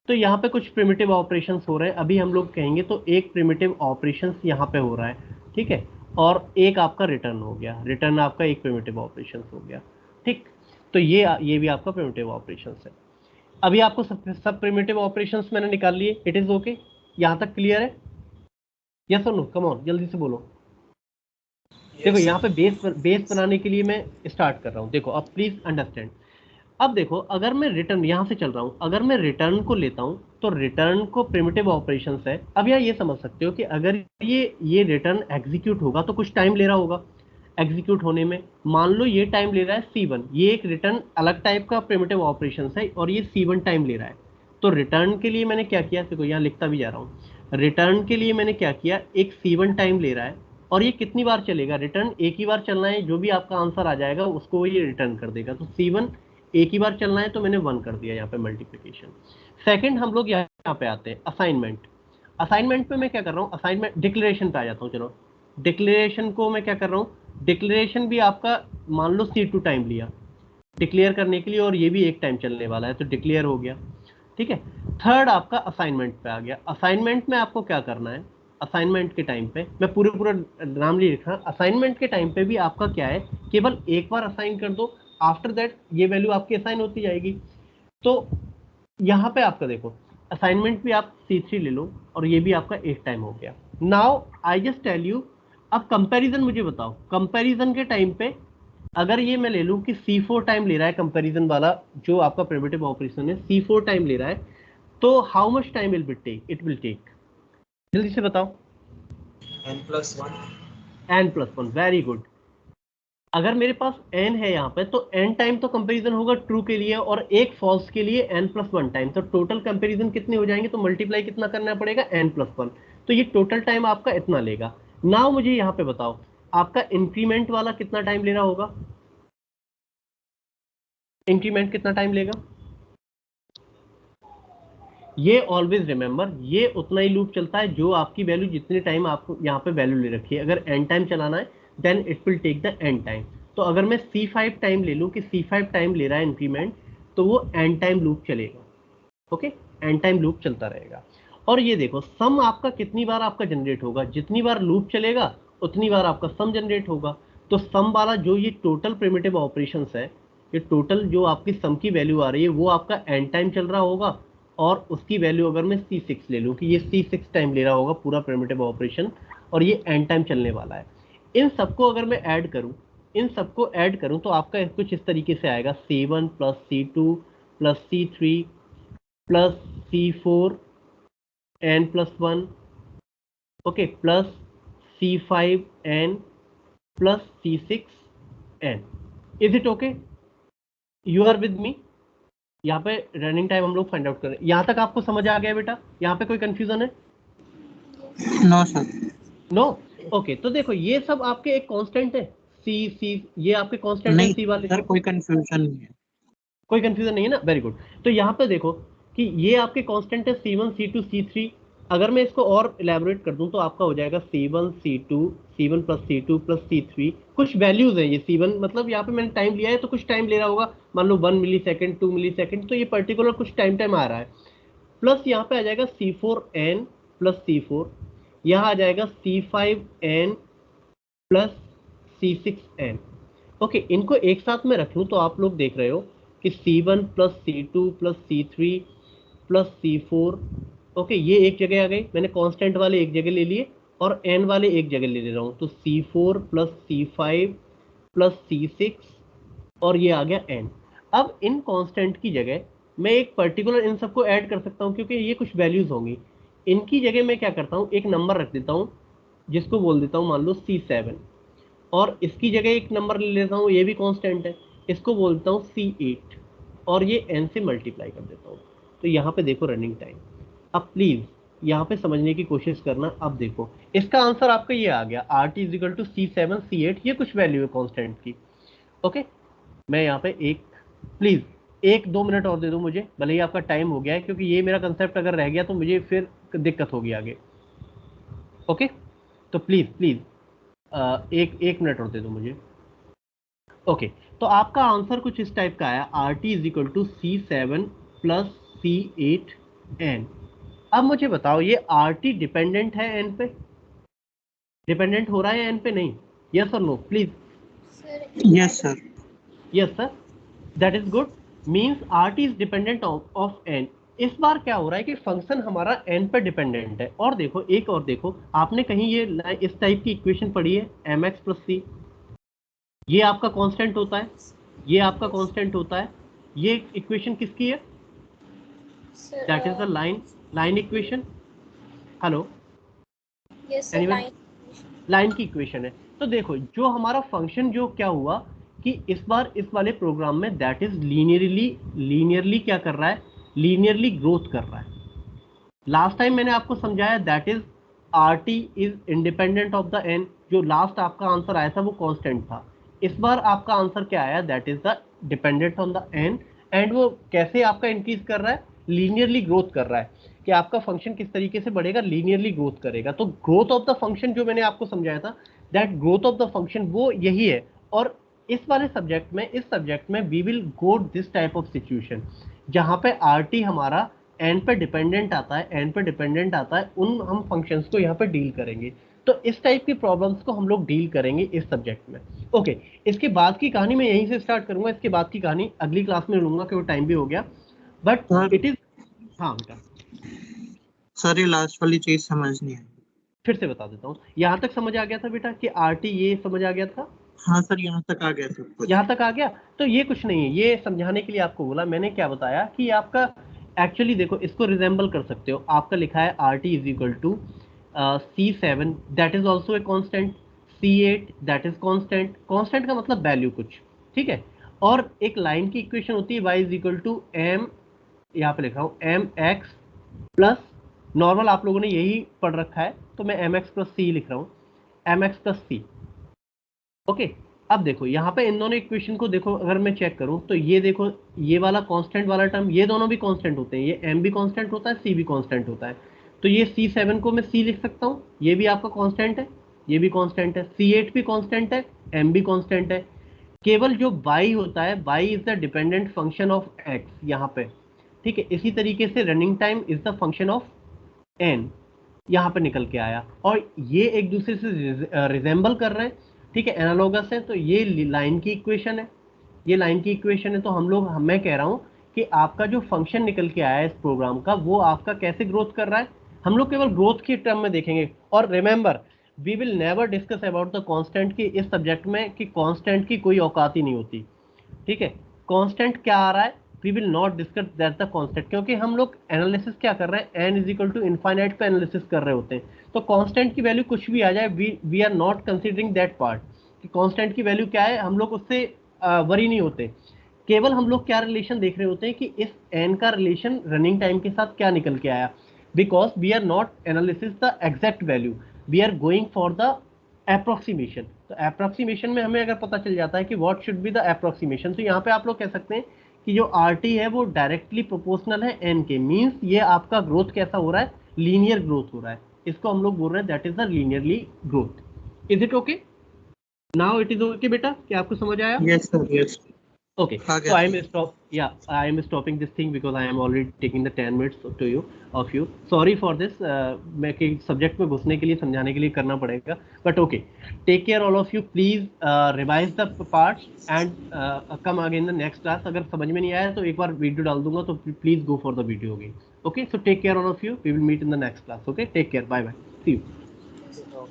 तो यहाँ पे कुछ प्रिमिटिव ऑपरेशंस हो रहे हैं, अभी हम लोग कहेंगे तो एक प्रिमिटिव ऑपरेशंस यहाँ पे हो रहा है, ठीक है, और एक आपका रिटर्न हो गया, रिटर्न आपका एक प्रिमिटिव ऑपरेशंस हो गया, ठीक। तो ये भी आपका प्रिमिटिव ऑपरेशंस है। अभी आपको सब प्रिमिटिव ऑपरेशंस मैंने निकाल लिए, इट इज ओके, यहाँ तक क्लियर है? यस और नो, कम ऑन जल्दी से बोलो। देखो यहाँ पे बेस बनाने के लिए मैं स्टार्ट कर रहा हूँ। देखो अब प्लीज अंडरस्टैंड। अब देखो अगर मैं रिटर्न यहाँ से चल रहा हूँ, अगर मैं रिटर्न को लेता हूँ तो रिटर्न को प्रिमिटिव ऑपरेशंस है। अब यहाँ ये समझ सकते हो कि अगर ये रिटर्न एग्जीक्यूट होगा तो कुछ टाइम ले रहा होगा एग्जीक्यूट होने में। मान लो ये टाइम ले रहा है C1, ये एक रिटर्न अलग टाइप का प्रिमिटिव ऑपरेशंस है और ये C1 टाइम ले रहा है। तो रिटर्न के लिए मैंने क्या किया, देखो यहाँ लिखता भी जा रहा हूँ, रिटर्न के लिए मैंने क्या किया, एक C1 टाइम ले रहा है और ये कितनी बार चलेगा, रिटर्न एक ही बार चलना है, जो भी आपका आंसर आ जाएगा उसको ये रिटर्न कर देगा। तो C1 एक ही बार चलना है तो मैंने 1 कर दिया यहाँ पे मल्टीप्लिकेशन। सेकंड हम लोग यहाँ पे आते हैं असाइनमेंट। असाइनमेंट पे मैं क्या कर रहा हूँ, असाइनमेंट डिक्लेरेशन पे आ जाता हूँ। चलो डिक्लेरेशन को मैं क्या कर रहा हूँ, डिक्लेरेशन भी आपका मान लो C2 टाइम लिया डिक्लेयर करने के लिए और ये भी एक टाइम चलने वाला है तो डिक्लेयर हो गया, ठीक है। थर्ड आपका असाइनमेंट पे आ गया। असाइनमेंट में आपको क्या करना है, असाइनमेंट के टाइम पे मैं पूरा नाम नहीं लिख रहा, असाइनमेंट के टाइम पे भी आपका क्या है, केवल एक बार असाइन कर दो, आफ्टर दैट ये वैल्यू आपकी असाइन होती जाएगी। तो यहाँ पे आपका देखो असाइनमेंट भी आप C3 ले लो और ये भी आपका एक टाइम हो गया। Now I just tell you, अब कंपैरिजन मुझे बताओ, कंपैरिजन के टाइम पे अगर ये मैं ले लूं कि C4 टाइम ले रहा है, कंपैरिजन वाला जो आपका प्रिमिटिव ऑपरेशन है C4 टाइम ले रहा है, तो how much time will be take, it will take, जल्दी से बताओ। n+1, very good. अगर मेरे पास n है यहाँ पे तो n टाइम तो कंपैरिजन होगा ट्रू के लिए और एक फॉल्स के लिए n+1 टाइम, तो टोटल कंपैरिजन कितने हो जाएंगे, तो मल्टीप्लाई कितना करना पड़ेगा, n+1, तो ये टोटल टाइम आपका इतना लेगा। नाउ मुझे यहाँ पे बताओ आपका इंक्रीमेंट वाला कितना टाइम ले रहा होगा, इंक्रीमेंट कितना टाइम लेगा, ये ऑलवेज रिमेंबर ये उतना ही लूप चलता है जो आपकी वैल्यू जितने टाइम आपको यहाँ पे वैल्यू ले रखी है। अगर n टाइम चलाना है then it will take the n time. तो अगर मैं C5 टाइम ले लूँ कि C5 टाइम ले रहा है इंक्रीमेंट, तो वो n टाइम लूप चलेगा, ओके, n टाइम लूप चलता रहेगा। और ये देखो सम आपका कितनी बार आपका जनरेट होगा, जितनी बार लूप चलेगा उतनी बार आपका सम जनरेट होगा। तो सम वाला जो ये टोटल प्रिमिटिव ऑपरेशंस है, ये टोटल जो आपकी सम की वैल्यू आ रही है वो आपका n टाइम चल रहा होगा, और उसकी वैल्यू अगर मैं C6 ले लूँ कि ये C6 टाइम ले रहा होगा पूरा प्रिमिटिव ऑपरेशन और ये n टाइम चलने वाला है। इन सबको अगर मैं ऐड करूँ, इन सबको ऐड करूँ तो आपका कुछ इस तरीके से आएगा, C1 + C2 + C3 + C4 n+1, okay, plus C5n + C6n। Is it okay, you are with me? यहाँ पे रनिंग टाइम हम लोग फाइंड आउट करें। यहाँ तक आपको समझ आ गया बेटा, यहाँ पे कोई कंफ्यूजन है? No sir. No, okay. तो देखो ये सब आपके एक कांस्टेंट है, सी ये आपके कांस्टेंट है नहीं सी वाले, सर, कोई कंफ्यूजन नहीं है। कोई कंफ्यूजन नहीं है ना, वेरी गुड। तो यहाँ पे देखो कि ये आपके कांस्टेंट है C1 C2 C3। अगर मैं इसको और इलेबोरेट कर दूं तो आपका हो जाएगा C1 C2 C1 + C2 + C3। कुछ वैल्यूज हैं, ये C1 मतलब यहाँ पे मैंने टाइम लिया है तो कुछ टाइम ले रहा होगा, मान लो 1 मिलीसेकंड 2 मिलीसेकंड, तो ये पर्टिकुलर कुछ टाइम आ रहा है। प्लस यहाँ पे आ जाएगा C4n + C4, यहाँ आ जाएगा C5n + C6n। ओके, इनको एक साथ में रख लूँ तो आप लोग देख रहे हो कि C1 + C2 + C3 + C4 okay, ये एक जगह आ गई, मैंने कांस्टेंट वाले एक जगह ले लिए और n वाले एक जगह ले रहा हूँ, तो C4 plus C5 plus C6 और ये आ गया n। अब इन कांस्टेंट की जगह मैं एक पर्टिकुलर इन सबको ऐड कर सकता हूँ क्योंकि ये कुछ वैल्यूज होंगी। इनकी जगह मैं क्या करता हूँ, एक नंबर रख देता हूँ जिसको बोल देता हूँ मान लो C7, और इसकी जगह एक नंबर ले लेता हूँ, ये भी कांस्टेंट है, इसको बोलता हूँ C8 और ये n से मल्टीप्लाई कर देता हूँ। तो यहाँ पे देखो रनिंग टाइम। अब प्लीज यहाँ पे समझने की कोशिश करना। अब देखो इसका आंसर आपका ये आ गया, RT is equal to C7 C8, ये कुछ वैल्यू है कांस्टेंट की। ओके, मैं यहाँ पे प्लीज 1-2 मिनट और दे दो मुझे, भले ही आपका टाइम हो गया है, क्योंकि ये मेरा कंसेप्ट अगर रह गया तो मुझे फिर दिक्कत होगी आगे। ओके, तो प्लीज प्लीज एक मिनट और दे दो मुझे। ओके, तो आपका आंसर कुछ इस टाइप का आया, RT is equal to C7 plus C8 n। अब मुझे बताओ ये RT डिपेंडेंट है n पे, डिपेंडेंट हो रहा है n पे? नहीं, यस और no please. Sir yes sir. Yes sir, that is good, means RT is dependent of n। इस बार क्या हो रहा है कि फंक्शन हमारा n पर डिपेंडेंट है। और देखो एक और देखो, आपने कहीं ये इस टाइप की इक्वेशन पढ़ी है, mx प्लस c, ये आपका कांस्टेंट होता है, ये आपका कांस्टेंट होता है, ये इक्वेशन किसकी है? Sir that is the line equation. Hello yes sir, anyone? Line की इक्वेशन है। तो देखो जो हमारा फंक्शन जो क्या हुआ कि इस बार इस वाले प्रोग्राम में दैट इज लीनियरली क्या कर रहा है, लीनियरली ग्रोथ कर रहा है। लास्ट टाइम मैंने आपको समझाया that is RT is independent of the n, जो लास्ट आपका आंसर आया था वो कांस्टेंट था। इस बार आपका आंसर क्या आया, that is the dependent on the n, and वो कैसे आपका इंक्रीज कर रहा है, लीनियरली ग्रोथ कर रहा है, कि आपका फंक्शन किस तरीके से बढ़ेगा, लीनियरली ग्रोथ करेगा। तो ग्रोथ ऑफ द फंक्शन जो मैंने आपको समझाया था, that growth of the function वो यही है। और इस वाले सब्जेक्ट में we will go this type of situation जहां पे RT हमारा n पे डिपेंडेंट आता है, उन हम फंक्शंस को यहाँ पे डील करेंगे। तो इस टाइप की प्रॉब्लम्स को हम लोग डील करेंगे इस सब्जेक्ट में। ओके, इसके बाद की कहानी मैं यहीं से स्टार्ट करूंगा, इसके बाद की कहानी अगली क्लास में लूंगा क्योंकि टाइम भी हो गया, बट सर इट इज। हाँ बेटा, सर ये लास्ट वाली चीज समझ नहीं आई। फिर से बता देता हूँ। यहाँ तक समझ आ गया था बेटा कि RT, ये समझ आ गया था? हाँ सर, यहाँ तक आ गया सब कुछ। यहाँ तक आ गया। तो ये कुछ नहीं है, ये समझाने के लिए आपको बोला मैंने। क्या बताया कि आपका एक्चुअली देखो इसको रिजेंबल कर सकते हो। आपका लिखा है RT is equal to C7, that is also a constant, C8 that is constant, constant का मतलब वैल्यू कुछ, ठीक है। और एक लाइन की इक्वेशन होती है y is equal to m, यहाँ पे लिख रहा हूँ mx प्लस, नॉर्मल आप लोगों ने यही पढ़ रखा है तो मैं mx प्लस c लिख रहा हूँ, mx प्लस c। ओके, अब देखो यहाँ पे इन दोनों इक्वेशन को देखो, अगर मैं चेक करूं तो ये देखो, ये वाला कांस्टेंट वाला टर्म, ये दोनों भी कांस्टेंट होते हैं, ये m भी कांस्टेंट होता है, c भी कांस्टेंट होता है। तो ये C7 को मैं c लिख सकता हूँ, ये भी आपका कांस्टेंट है, ये भी कांस्टेंट है, C8 भी कांस्टेंट है, m भी कांस्टेंट है। केवल जो y होता है, y is the dependent function of x यहाँ पे, ठीक है। इसी तरीके से running time is the function of n, यहाँ पे निकल के आया। और ये एक दूसरे से रिजेंबल कर रहे हैं, ठीक है, एनालोगस है। तो ये लाइन की इक्वेशन है, ये लाइन की इक्वेशन है। तो मैं कह रहा हूँ कि आपका जो फंक्शन निकल के आया है इस प्रोग्राम का, वो आपका कैसे ग्रोथ कर रहा है, हम लोग केवल ग्रोथ के टर्म में देखेंगे। और remember, we will never discuss about the constant की इस सब्जेक्ट में, कि कांस्टेंट की कोई औकात ही नहीं होती, ठीक है। कांस्टेंट क्या आ रहा है, we will not discuss that the constant, क्योंकि हम लोग एनालिसिस क्या कर रहे हैं, n is equal to infinite पे एनालिसिस कर रहे होते हैं। तो कांस्टेंट की वैल्यू कुछ भी आ जाए, we are not considering that part कि कांस्टेंट की वैल्यू क्या है, हम लोग उससे वरी नहीं होते। केवल हम लोग क्या रिलेशन देख रहे होते हैं कि इस n का रिलेशन रनिंग टाइम के साथ क्या निकल के आया, because we are not analysis the exact value, we are going for the approximation. तो अप्रोक्सीमेशन में हमें अगर पता चल जाता है कि what should be the approximation, तो यहाँ पे आप लोग कह सकते हैं कि जो RT है वो डायरेक्टली प्रोपोर्शनल है n के, मींस ये आपका ग्रोथ कैसा हो रहा है, लीनियर ग्रोथ हो रहा है। इसको हम लोग बोल रहे हैं that is the linearly growth. Is it okay? Now it is okay बेटा, क्या आपको समझ आया? Yes sir, yes. Okay, आ so गया I sir. am stopping this thing because I am already taking the 10 minutes to you of you. Sorry for this. मैं कि subject में घुसने के लिए, समझाने के लिए करना पड़ेगा, but okay. Take care all of you. Please revise the parts and come again in the next class. अगर समझ में नहीं आया तो एक बार वीडियो डाल दूंगा, तो please go for the video again. Okay, so take care all of you. We will meet in the next class. Okay, take care. Bye bye. See you. So,